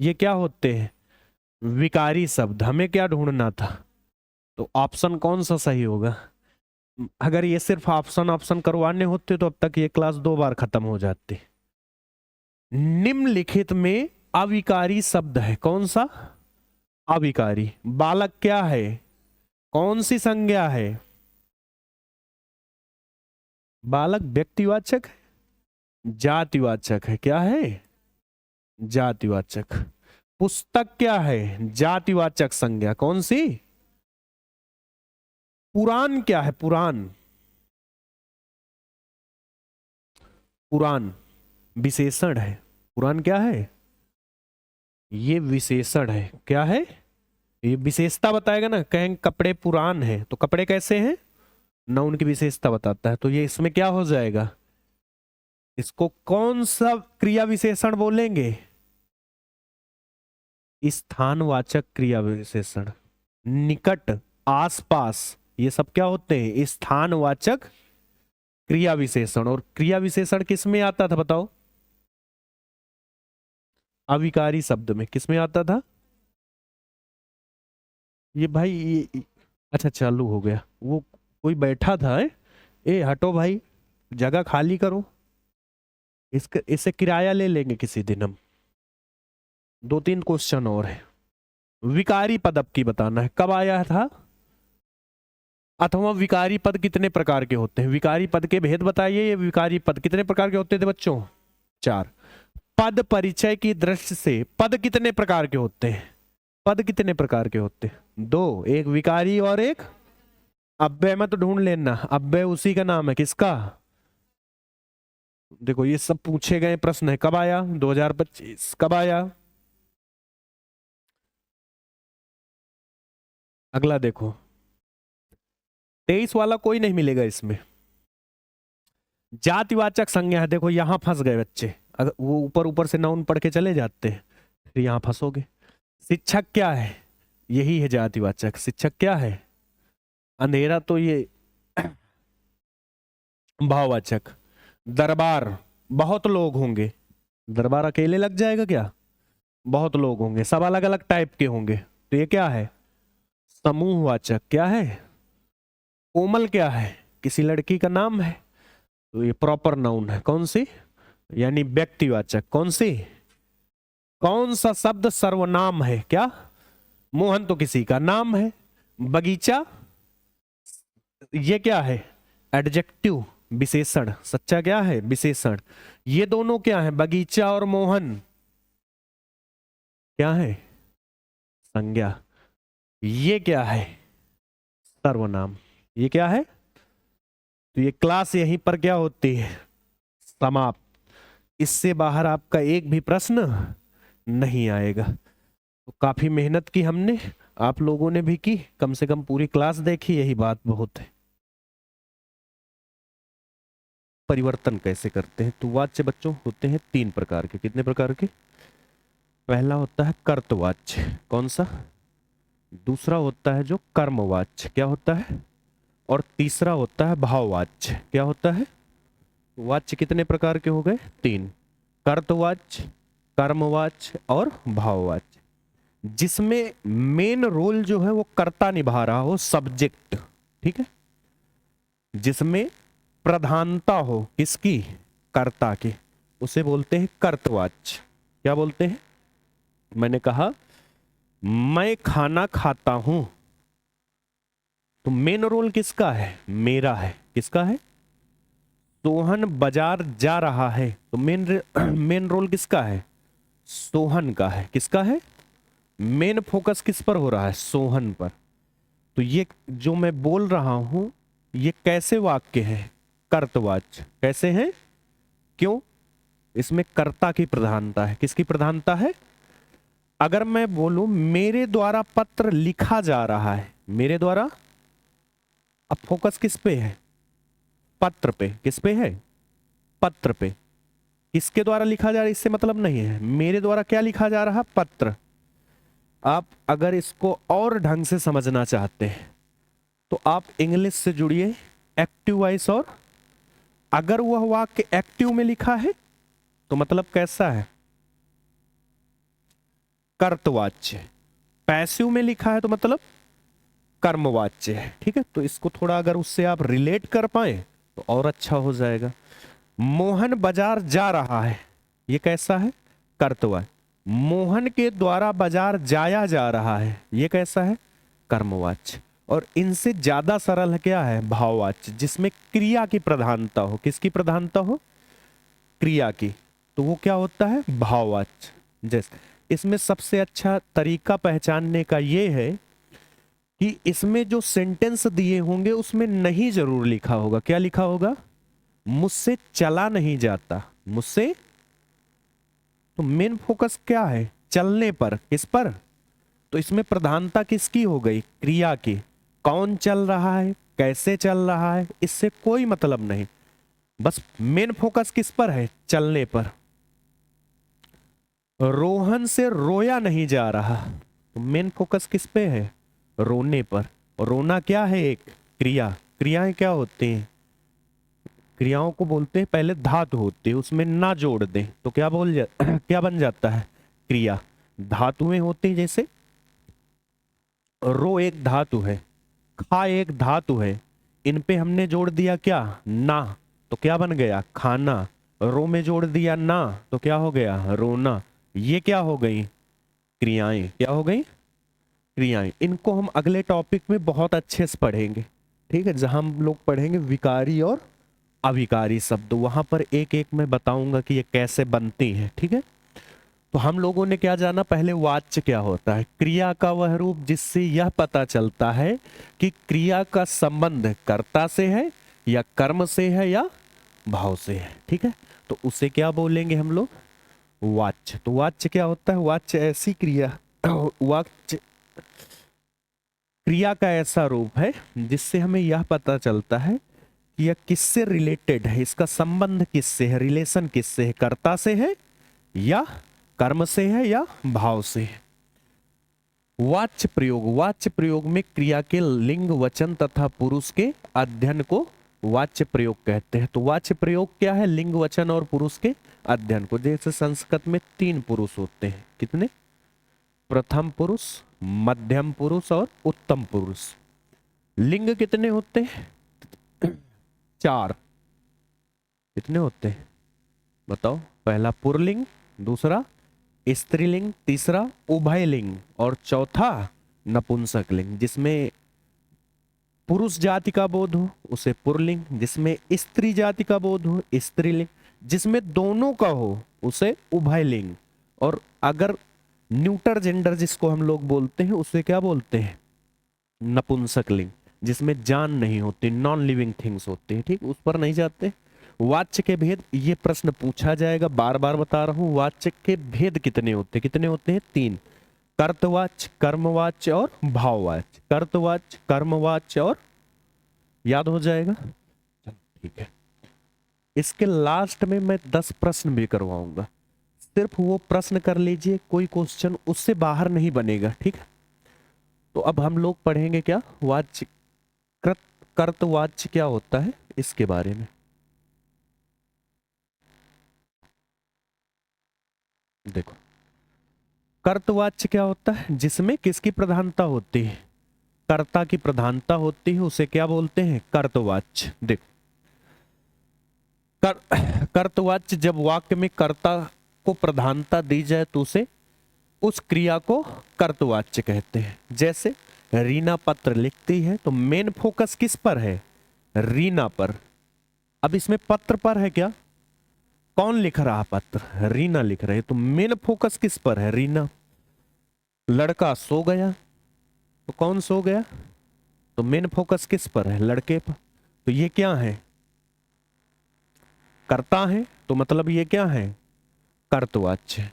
ये क्या होते हैं? विकारी शब्द। हमें क्या ढूंढना था? तो ऑप्शन कौन सा सही होगा? अगर ये सिर्फ ऑप्शन ऑप्शन करवाने होते तो अब तक ये क्लास 2 बार खत्म हो जाती। निम्नलिखित में अविकारी शब्द है। कौन सा? अविकारी। बालक क्या है? कौन सी संज्ञा है? बालक व्यक्तिवाचक है, जातिवाचक है। क्या है? जातिवाचक। पुस्तक क्या है? जातिवाचक संज्ञा। कौन सी? पुराण क्या है? पुराण। पुराण विशेषण है। पुराण क्या है? ये विशेषण है। क्या है? ये विशेषता बताएगा ना। कहेंगे कपड़े पुरान है, तो कपड़े कैसे हैं? नाउन की विशेषता बताता है। तो ये इसमें क्या हो जाएगा? इसको कौन सा क्रिया विशेषण बोलेंगे? स्थानवाचक क्रिया विशेषण। निकट, आसपास, ये सब क्या होते हैं? स्थानवाचक क्रिया विशेषण। और क्रिया विशेषण किस में आता था बताओ? अविकारी शब्द में। किस में आता था? ये भाई ये, अच्छा चालू हो गया। वो कोई बैठा था ए हटो भाई, जगह खाली करो। इससे किराया ले लेंगे किसी दिन हम। 2-3 क्वेश्चन और है। विकारी पद अब की बताना है, कब आया था? अथवा विकारी पद कितने प्रकार के होते हैं? विकारी पद के भेद बताइए। ये विकारी पद कितने प्रकार के होते थे बच्चों? 4। पद परिचय की दृष्टि से पद कितने प्रकार के होते हैं? पद कितने प्रकार के होते हैं? 2, एक विकारी और एक अव्यय मत ढूंढ लेना, अव्यय उसी का नाम है, किसका? देखो ये सब पूछे गए प्रश्न है। कब आया? 2025। कब आया? अगला देखो, 23 वाला कोई नहीं मिलेगा इसमें। जातिवाचक संज्ञा है, देखो यहां फंस गए बच्चे। अगर वो ऊपर ऊपर से नाउन पढ़ के चले जाते हैं फिर यहां फंसोगे। शिक्षक क्या है? यही है जातिवाचक। शिक्षक क्या है? अंधेरा तो ये भाववाचक। दरबार, बहुत लोग होंगे। दरबार अकेले लग जाएगा क्या? बहुत लोग होंगे, सब अलग अलग टाइप के होंगे, तो ये क्या है? समूहवाचक। क्या है? कोमल क्या है? किसी लड़की का नाम है, तो ये प्रॉपर नाउन है। कौन सी? यानी व्यक्तिवाचक। कौन सी? कौन सा शब्द सर्वनाम है? क्या? मोहन तो किसी का नाम है। बगीचा, ये क्या है? एडजेक्टिव, विशेषण। सच्चा क्या है? विशेषण। ये दोनों क्या है? बगीचा और मोहन क्या है? संज्ञा। ये क्या है? सर्वनाम। ये क्या है? तो ये क्लास यहीं पर क्या होती है? समाप्त। इससे बाहर आपका एक भी प्रश्न नहीं आएगा। तो काफी मेहनत की हमने, आप लोगों ने भी की, कम से कम पूरी क्लास देखी, यही बात बहुत है। परिवर्तन कैसे करते हैं? तो वाच्य बच्चों होते हैं 3 प्रकार के। कितने प्रकार के? पहला होता है कर्तवाच्य। कौन सा? दूसरा होता है जो कर्मवाच्य। क्या होता है? और तीसरा होता है भाववाच्य। क्या होता है? वाच्य कितने प्रकार के हो गए? 3। कर्तवाच्य, कर्मवाच्य और भाववाच्य। जिसमें मेन रोल जो है वो कर्ता निभा रहा हो, सब्जेक्ट। ठीक है? जिसमें प्रधानता हो किसकी? कर्ता की, उसे बोलते हैं कर्तवाच्य। क्या बोलते हैं? मैंने कहा मैं खाना खाता हूं, तो मेन रोल किसका है? मेरा है। किसका है? सोहन बाजार जा रहा है, तो मेन रोल किसका है? सोहन का है। किसका है? मेन फोकस किस पर हो रहा है? सोहन पर। तो ये जो मैं बोल रहा हूं ये कैसे वाक्य है? कर्तवाच्य। कैसे हैं? क्यों? इसमें कर्ता की प्रधानता है। किसकी प्रधानता है? अगर मैं बोलूं मेरे द्वारा पत्र लिखा जा रहा है, मेरे द्वारा, अब फोकस किस पे है? पत्र पे। किस पे है? पत्र पे। किसके द्वारा लिखा जा रहा है इससे मतलब नहीं है, मेरे द्वारा क्या लिखा जा रहा? पत्र। आप अगर इसको और ढंग से समझना चाहते हैं तो आप इंग्लिश से जुड़िए, एक्टिव वॉइस। और अगर वह वाक्य एक्टिव में लिखा है तो मतलब कैसा है? कर्तवाच्य। पैसिव में लिखा है तो मतलब कर्मवाच्य है। ठीक है? तो इसको थोड़ा अगर उससे आप रिलेट कर पाए तो और अच्छा हो जाएगा। मोहन बाजार जा रहा है, ये कैसा है? कर्तवाच्य। मोहन के द्वारा बाजार जाया जा रहा है, ये कैसा है? कर्मवाच्य। और इनसे ज्यादा सरल क्या है? भाववाच्य, जिसमें क्रिया की प्रधानता हो। किसकी प्रधानता हो? क्रिया की। तो वो क्या होता है? भाववाच्य। जैसे इसमें सबसे अच्छा तरीका पहचानने का ये है कि इसमें जो सेंटेंस दिए होंगे उसमें नहीं जरूर लिखा होगा। क्या लिखा होगा? मुझसे चला नहीं जाता। मुझसे, तो मेन फोकस क्या है? चलने पर। किस पर? तो इसमें प्रधानता किसकी हो गई? क्रिया की। कौन चल रहा है, कैसे चल रहा है, इससे कोई मतलब नहीं, बस मेन फोकस किस पर है? चलने पर। रोहन से रोया नहीं जा रहा, तो मेन फोकस किस पे है? रोने पर। रोना क्या है? एक क्रिया। क्रियाएं क्या होती हैं? क्रियाओं को बोलते हैं, पहले धातु होती है, उसमें ना जोड़ दें तो क्या क्या बन जाता है? क्रिया। धातुएं होती हैं, जैसे रो एक धातु है, खा एक धातु है, इन पे हमने जोड़ दिया क्या? ना, तो क्या बन गया? खाना। रो में जोड़ दिया ना तो क्या हो गया? रोना। ये क्या हो गई? क्रियाएं। क्या हो गई? क्रियाएं। इनको हम अगले टॉपिक में बहुत अच्छे से पढ़ेंगे। ठीक है? जहां हम लोग पढ़ेंगे विकारी और अविकारी शब्द, वहां पर एक एक मैं बताऊंगा कि ये कैसे बनती हैं। ठीक है? तो हम लोगों ने क्या जाना, पहले वाच्य क्या होता है, क्रिया का वह रूप जिससे यह पता चलता है कि क्रिया का संबंध कर्ता से है या कर्म से है या भाव से है। ठीक है, तो उसे क्या बोलेंगे हम लोग, वाच्य। तो वाच्य क्या होता है, वाच्य ऐसी क्रिया, वाच्य क्रिया का ऐसा रूप है जिससे हमें यह पता चलता है कि यह किससे रिलेटेड है, इसका संबंध किससे है, रिलेशन किससे है, कर्ता से है या कर्म से है या भाव से है। वाच्य प्रयोग, वाच्य प्रयोग में क्रिया के लिंग, वचन तथा पुरुष के अध्ययन को वाच्य प्रयोग कहते हैं। तो वाच्य प्रयोग क्या है, लिंग, वचन और पुरुष के अध्ययन को। जैसे संस्कृत में 3 पुरुष होते हैं, कितने, प्रथम पुरुष, मध्यम पुरुष और उत्तम पुरुष। लिंग कितने होते हैं, 4। कितने होते हैं बताओ, पहला पुरलिंग, दूसरा स्त्रीलिंग, तीसरा उभयलिंग और चौथा नपुंसक लिंग। जिसमें पुरुष जाति का बोध हो उसे पुरलिंग, जिसमें स्त्री जाति का बोध हो स्त्रीलिंग, जिसमें दोनों का हो उसे उभयलिंग, और अगर न्यूटर जेंडर जिसको हम लोग बोलते हैं उसे क्या बोलते हैं, नपुंसक लिंग, जिसमें जान नहीं होती, नॉन लिविंग थिंग्स होते हैं। ठीक, उस पर नहीं जाते। वाच्य के भेद, ये प्रश्न पूछा जाएगा, बार बार बता रहा हूं। वाच्य के भेद कितने होते हैं, कितने होते हैं, 3। कर्तवाच्य, कर्मवाच्य और भाववाच्य। कर्तवाच्य, कर्मवाच्य और, याद हो जाएगा। ठीक है, इसके लास्ट में मैं 10 प्रश्न भी करवाऊंगा, सिर्फ वो प्रश्न कर लीजिए, कोई क्वेश्चन उससे बाहर नहीं बनेगा। ठीक है, तो अब हम लोग पढ़ेंगे क्या, वाच्य, कर्तवाच्य क्या होता है इसके बारे में। देखो, कर्तवाच्य क्या होता है, जिसमें किसकी प्रधानता होती है, कर्ता की प्रधानता होती है, उसे क्या बोलते हैं, कर्तवाच्य। देखो, कर्तवाच्य जब वाक्य में कर्ता को प्रधानता दी जाए तो उसे, उस क्रिया को कर्तवाच्य कहते हैं। जैसे रीना पत्र लिखती है तो मेन फोकस किस पर है, रीना पर। अब इसमें पत्र पर है क्या, कौन लिख रहा पत्र, रीना लिख रहे, तो मेन फोकस किस पर है, रीना। लड़का सो गया तो कौन सो गया, तो मेन फोकस किस पर है, लड़के पर। तो ये क्या है, कर्ता है, तो मतलब ये क्या है, कर्तवाच्य।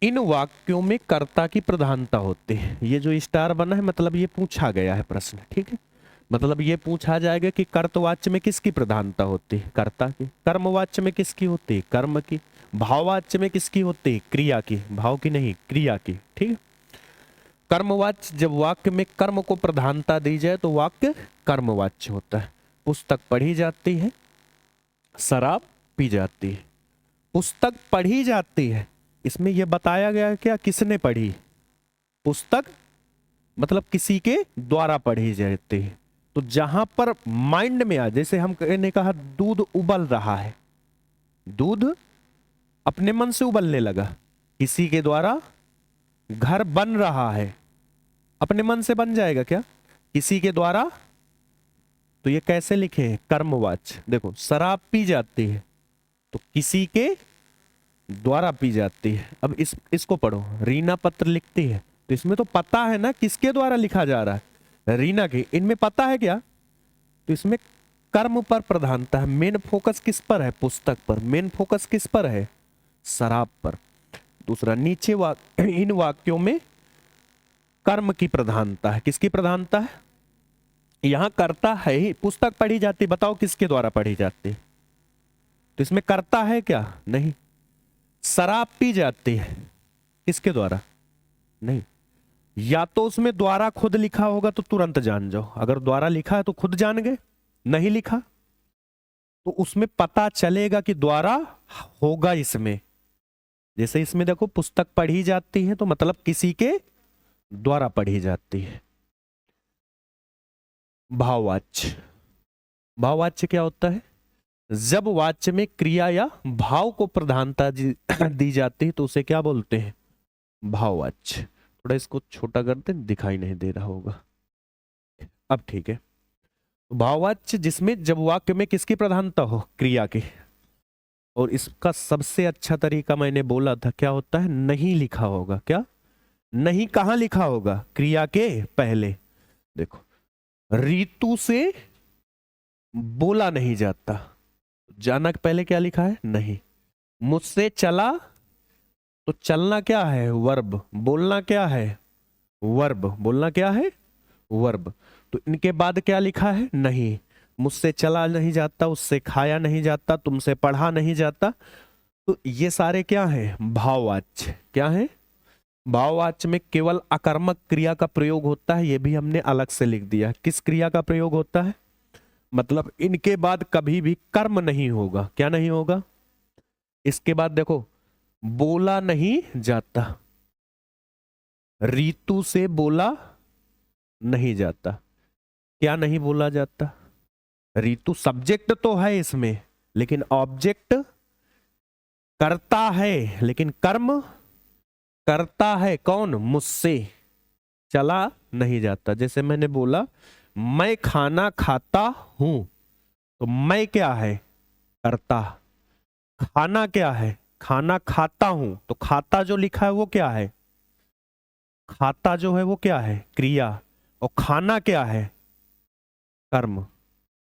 इन वाक्यों में कर्ता की प्रधानता होती है। ये जो स्टार बना है मतलब ये पूछा गया है प्रश्न। ठीक है, मतलब ये पूछा जाएगा कि कर्तवाच्य में किसकी प्रधानता होती है, कर्ता की। कर्मवाच्य में किसकी होती है, कर्म की। भाववाच्य में किसकी होती है, क्रिया की, भाव की नहीं, क्रिया की। ठीक है, कर्मवाच्य, जब वाक्य में कर्म को प्रधानता दी जाए तो वाक्य कर्मवाच्य होता है। पुस्तक पढ़ी जाती है, शराब पी जाती है। पुस्तक पढ़ी जाती है, इसमें यह बताया गया है क्या, किसने पढ़ी, पुस्तक मतलब किसी के द्वारा पढ़ी जाती है। तो जहां पर माइंड में आ, जैसे हमने कहा दूध उबल रहा है, दूध अपने मन से उबलने लगा, किसी के द्वारा। घर बन रहा है, अपने मन से बन जाएगा क्या, किसी के द्वारा। तो ये कैसे लिखे हैं, कर्मवाच्य। देखो, शराब पी जाती है तो किसी के द्वारा पी जाती है। अब इसको पढ़ो, रीना पत्र लिखती है, तो इसमें तो पता है ना किसके द्वारा लिखा जा रहा है, रीना के। इनमें पता है क्या, तो इसमें कर्म पर प्रधानता है। मेन फोकस किस पर है, पुस्तक पर। मेन फोकस किस पर है, शराब पर। दूसरा, नीचे इन वाक्यों में कर्म की प्रधानता है। किसकी प्रधानता है, यहां कर्ता है ही, पुस्तक पढ़ी जाती, बताओ किसके द्वारा पढ़ी जाती, तो इसमें कर्ता है क्या, नहीं। शराब पी जाती है, किसके द्वारा, नहीं। या तो उसमें द्वारा खुद लिखा होगा तो तुरंत जान जाओ, अगर द्वारा लिखा है तो खुद जान गए, नहीं लिखा तो उसमें पता चलेगा कि द्वारा होगा इसमें। जैसे इसमें देखो, पुस्तक पढ़ी जाती है तो मतलब किसी के द्वारा पढ़ी जाती है। भाववाच्य, भाववाच्य क्या होता है, जब वाच्य में क्रिया या भाव को प्रधानता दी जाती है तो उसे क्या बोलते हैं, भाववाच्य। थोड़ा इसको छोटा करते, दिखाई नहीं दे रहा होगा, अब ठीक है। भाववाच्य जिसमें जब वाक्य में किसकी प्रधानता हो, क्रिया की। और इसका सबसे अच्छा तरीका मैंने बोला था, क्या होता है, नहीं लिखा होगा। क्या नहीं कहाँ लिखा होगा, क्रिया के पहले। देखो, ऋतु से बोला नहीं जाता, जाना के पहले क्या लिखा है, नहीं। मुझसे चला, तो चलना क्या है, वर्ब। बोलना क्या है, वर्ब। बोलना क्या है, वर्ब। तो इनके बाद क्या लिखा है, नहीं। मुझसे चला नहीं जाता, उससे खाया नहीं जाता, तुमसे पढ़ा नहीं जाता। तो ये सारे क्या हैं, भाववाच्य। क्या है, भाववाच्य में केवल अकर्मक क्रिया का प्रयोग होता है, ये भी हमने अलग से लिख दिया। किस क्रिया का प्रयोग होता है, मतलब इनके बाद कभी भी कर्म नहीं होगा। क्या नहीं होगा, इसके बाद देखो, बोला नहीं जाता, ऋतु से बोला नहीं जाता। क्या नहीं बोला जाता, ऋतु सब्जेक्ट तो है इसमें, लेकिन ऑब्जेक्ट करता है, लेकिन कर्म करता है कौन, मुझसे। चला नहीं जाता, जैसे मैंने बोला मैं खाना खाता हूं, तो मैं क्या है, करता। खाना क्या है, खाना खाता हूं, तो खाता जो लिखा है वो क्या है, खाता जो है वो क्या है, क्रिया। और खाना क्या है, कर्म।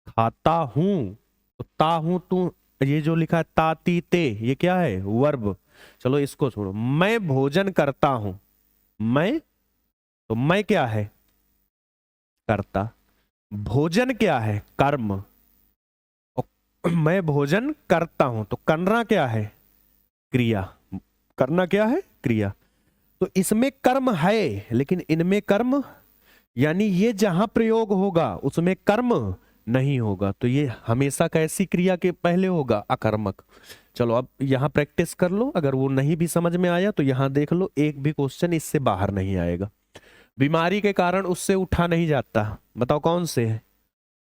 खाता हूं, तो ता हूं तू, ये जो लिखा है ता ती ते, ये क्या है, वर्ब। चलो इसको छोड़ो, मैं भोजन करता हूं, मैं, तो मैं क्या है, करता। भोजन क्या है, कर्म। और मैं भोजन करता हूं, तो करना क्या है, क्रिया। करना क्या है, क्रिया। तो इसमें कर्म है, लेकिन इनमें कर्म, यानी ये जहां प्रयोग होगा उसमें कर्म नहीं होगा। तो ये हमेशा कैसी क्रिया के पहले होगा, अकर्मक। चलो अब यहां प्रैक्टिस कर लो, अगर वो नहीं भी समझ में आया तो यहां देख लो, एक भी क्वेश्चन इससे बाहर नहीं आएगा। बीमारी के कारण उससे उठा नहीं जाता, बताओ कौन से है,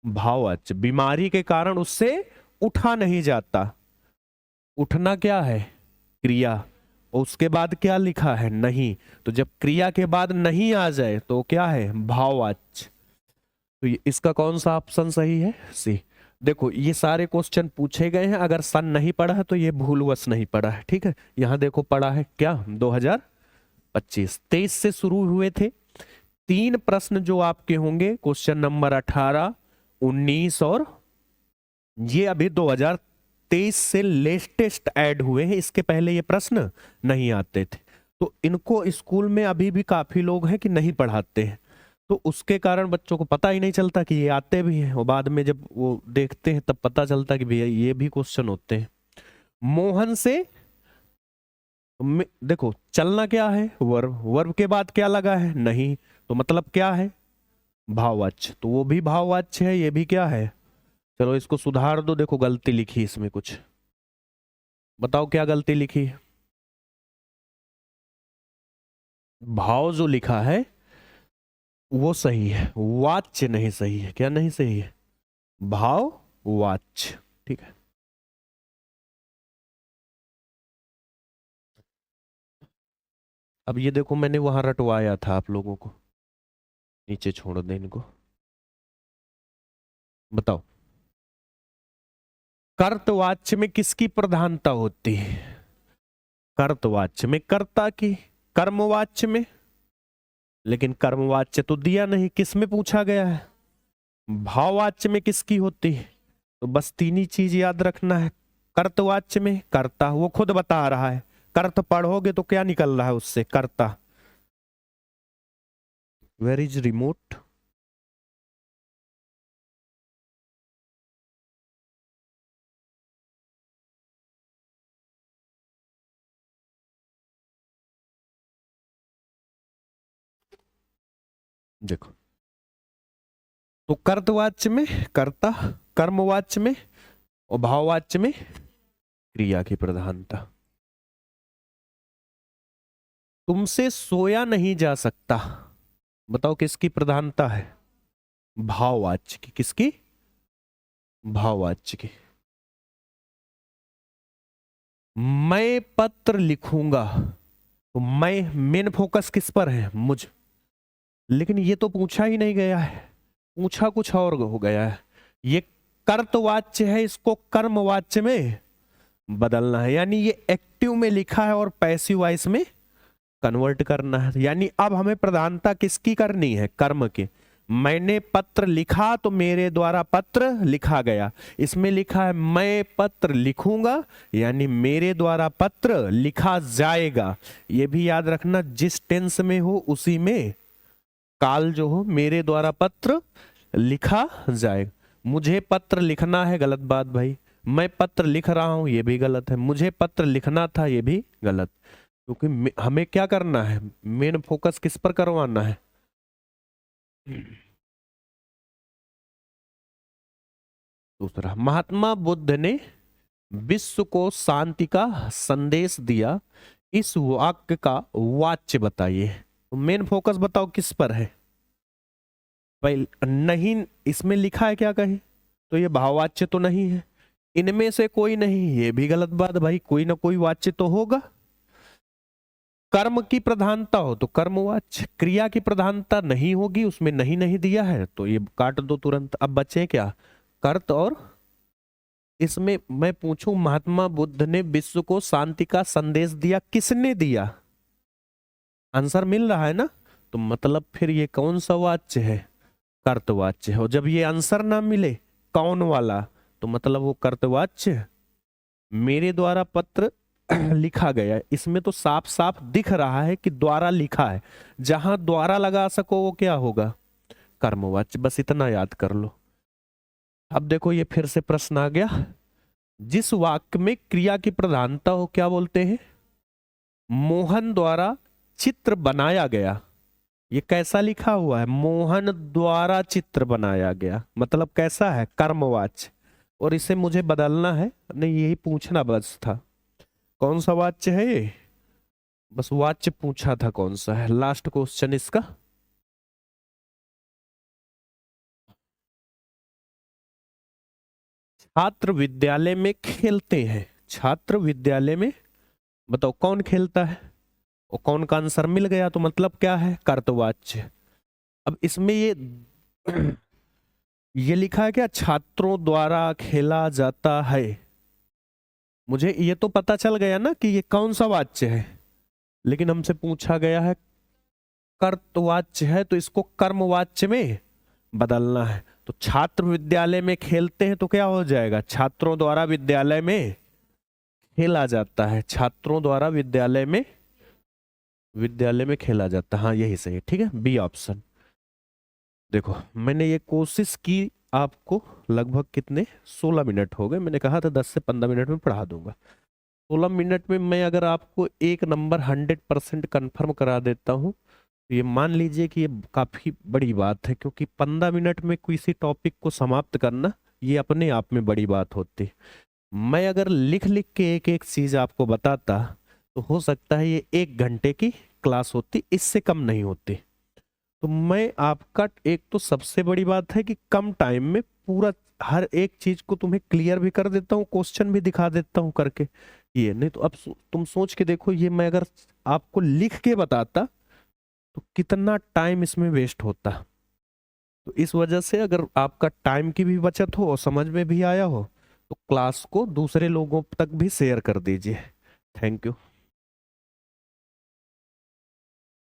भाववाच्य। बीमारी के कारण उससे उठा नहीं जाता, उठना क्या है, क्रिया। और उसके बाद क्या लिखा है, नहीं। तो जब क्रिया के बाद नहीं आ जाए तो क्या है, भाववाच्य। तो इसका कौन सा ऑप्शन सही है, सी। देखो ये सारे क्वेश्चन पूछे गए हैं, अगर सन नहीं पढ़ा है तो ये भूलवश नहीं पढ़ा है, ठीक है। यहां देखो पढ़ा है क्या, 2025 23 से शुरू हुए थे। 3 प्रश्न जो आपके होंगे, क्वेश्चन नंबर 18, 19 और ये अभी 2023 से लेटेस्ट ऐड हुए हैं, इसके पहले ये प्रश्न नहीं आते थे। तो इनको स्कूल में अभी भी काफी लोग हैं कि नहीं पढ़ाते हैं, तो उसके कारण बच्चों को पता ही नहीं चलता कि ये आते भी हैं, और बाद में जब वो देखते हैं तब पता चलता कि भैया ये भी क्वेश्चन होते हैं। मोहन से, देखो चलना क्या है, वर्ब। वर्ब के बाद क्या लगा है, नहीं। तो मतलब क्या है, भाववाच्य। तो वो भी भाववाच्य है, ये भी क्या है। चलो इसको सुधार दो, देखो गलती लिखी इसमें कुछ, बताओ क्या गलती लिखी। भाव जो लिखा है वो सही है, वाच्य नहीं सही है। क्या नहीं सही है, भाव वाच्य, ठीक है। अब ये देखो मैंने वहां रटवाया था आप लोगों को, नीचे छोड़ दे इनको। बताओ कर्तवाच्य में किसकी प्रधानता होती है, कर्तवाच्य में कर्ता की, कर्मवाच्य में, लेकिन कर्मवाच्य तो दिया नहीं, किस में पूछा गया है, भाववाच्य में किसकी होती है। तो बस 3 ही चीज याद रखना है, कर्तवाच्य में कर्ता, वो खुद बता रहा है। कर्त पढ़ोगे तो क्या निकल रहा है उससे, कर्ता। वेयर इज रिमोट, देखो। तो कर्तवाच्य में कर्ता, कर्मवाच्य में और भाववाच्य में क्रिया की प्रधानता। तुमसे सोया नहीं जा सकता, बताओ किसकी प्रधानता है, भाववाच्य की। किसकी, भाववाच्य की। मैं पत्र लिखूंगा, तो मैं, मेन फोकस किस पर है, मुझ। लेकिन ये तो पूछा ही नहीं गया है, पूछा कुछ और हो गया है। ये कर्तवाच्य है, इसको कर्मवाच्य में बदलना है। यानी ये एक्टिव में लिखा है और पैसिव वॉइस में कन्वर्ट करना है। यानी अब हमें प्रधानता किसकी करनी है? कर्म की। मैंने पत्र लिखा तो मेरे द्वारा पत्र लिखा गया। इसमें लिखा है मैं पत्र लिखूंगा, यानी मेरे द्वारा पत्र लिखा जाएगा। ये भी याद रखना, जिस टेंस में हो उसी में काल जो हो, मेरे द्वारा पत्र लिखा जाएगा। मुझे पत्र लिखना है, गलत बात भाई। मैं पत्र लिख रहा हूं, ये भी गलत है। मुझे पत्र लिखना था, ये भी गलत। क्योंकि हमें क्या करना है? मेन फोकस किस पर करवाना है? दूसरा, महात्मा बुद्ध ने विश्व को शांति का संदेश दिया, इस वाक्य का वाच्य बताइए। तो मेन फोकस बताओ किस पर है? पहले नहीं, इसमें लिखा है क्या कहीं? तो ये भाववाच्य तो नहीं है। इनमें से कोई नहीं, ये भी गलत बात भाई। कोई ना कोई वाच्य तो होगा। कर्म की प्रधानता हो तो कर्मवाच्य, क्रिया की प्रधानता नहीं होगी, उसमें नहीं नहीं दिया है तो ये काट दो तुरंत। अब बचे क्या? कर्त और। इसमें मैं पूछूं, महात्मा बुद्ध ने विश्व को शांति का संदेश दिया, किसने दिया? आंसर मिल रहा है ना? तो मतलब फिर ये कौन सा वाच्य है? कर्तवाच्य है। और जब ये आंसर ना मिले कौन वाला, तो मतलब वो कर्तवाच्य है। मेरे द्वारा पत्र लिखा गया, इसमें तो साफ साफ दिख रहा है कि द्वारा लिखा है। जहां द्वारा लगा सको वो क्या होगा? कर्मवाच्य। बस इतना याद कर लो। अब देखो ये फिर से प्रश्न आ गया, जिस वाक्य में क्रिया की प्रधानता हो क्या बोलते हैं? मोहन द्वारा चित्र बनाया गया। ये कैसा लिखा हुआ है? मोहन द्वारा चित्र बनाया गया, मतलब कैसा है? कर्मवाच्य। और इसे मुझे बदलना है, नहीं यही पूछना बस था। कौन सा वाच्य है ये? बस वाच्य पूछा था कौन सा है। लास्ट क्वेश्चन इसका। छात्र विद्यालय में खेलते हैं। छात्र विद्यालय में, बताओ कौन खेलता है? और कौन का आंसर मिल गया, तो मतलब क्या है? कर्तवाच्य। अब इसमें ये लिखा है क्या? छात्रों द्वारा खेला जाता है। मुझे ये तो पता चल गया ना कि ये कौन सा वाच्य है, लेकिन हमसे पूछा गया है कर्तवाच्य है, तो इसको कर्मवाच्य में बदलना है। तो छात्र विद्यालय में खेलते हैं तो क्या हो जाएगा? छात्रों द्वारा विद्यालय में खेला जाता है। छात्रों द्वारा विद्यालय में खेला जाता है। हाँ यही सही है, ठीक है, बी ऑप्शन। देखो मैंने ये कोशिश की आपको, लगभग कितने 16 मिनट हो गए। मैंने कहा था 10 से 15 मिनट में पढ़ा दूंगा। 16 मिनट में मैं अगर आपको एक नंबर 100% कन्फर्म करा देता हूँ, तो ये मान लीजिए कि ये काफी बड़ी बात है। क्योंकि 15 मिनट में किसी टॉपिक को समाप्त करना, ये अपने आप में बड़ी बात होती। मैं अगर लिख लिख के एक एक चीज आपको बताता, तो हो सकता है ये 1 घंटे की क्लास होती, इससे कम नहीं होती। तो मैं आपका, एक तो सबसे बड़ी बात है कि कम टाइम में पूरा हर एक चीज को तुम्हें क्लियर भी कर देता हूँ, क्वेश्चन भी दिखा देता हूँ करके। ये नहीं तो अब तुम सोच के देखो, ये मैं अगर आपको लिख के बताता तो कितना टाइम इसमें वेस्ट होता। तो इस वजह से अगर आपका टाइम की भी बचत हो और समझ में भी आया हो, तो क्लास को दूसरे लोगों तक भी शेयर कर दीजिए। Thank you.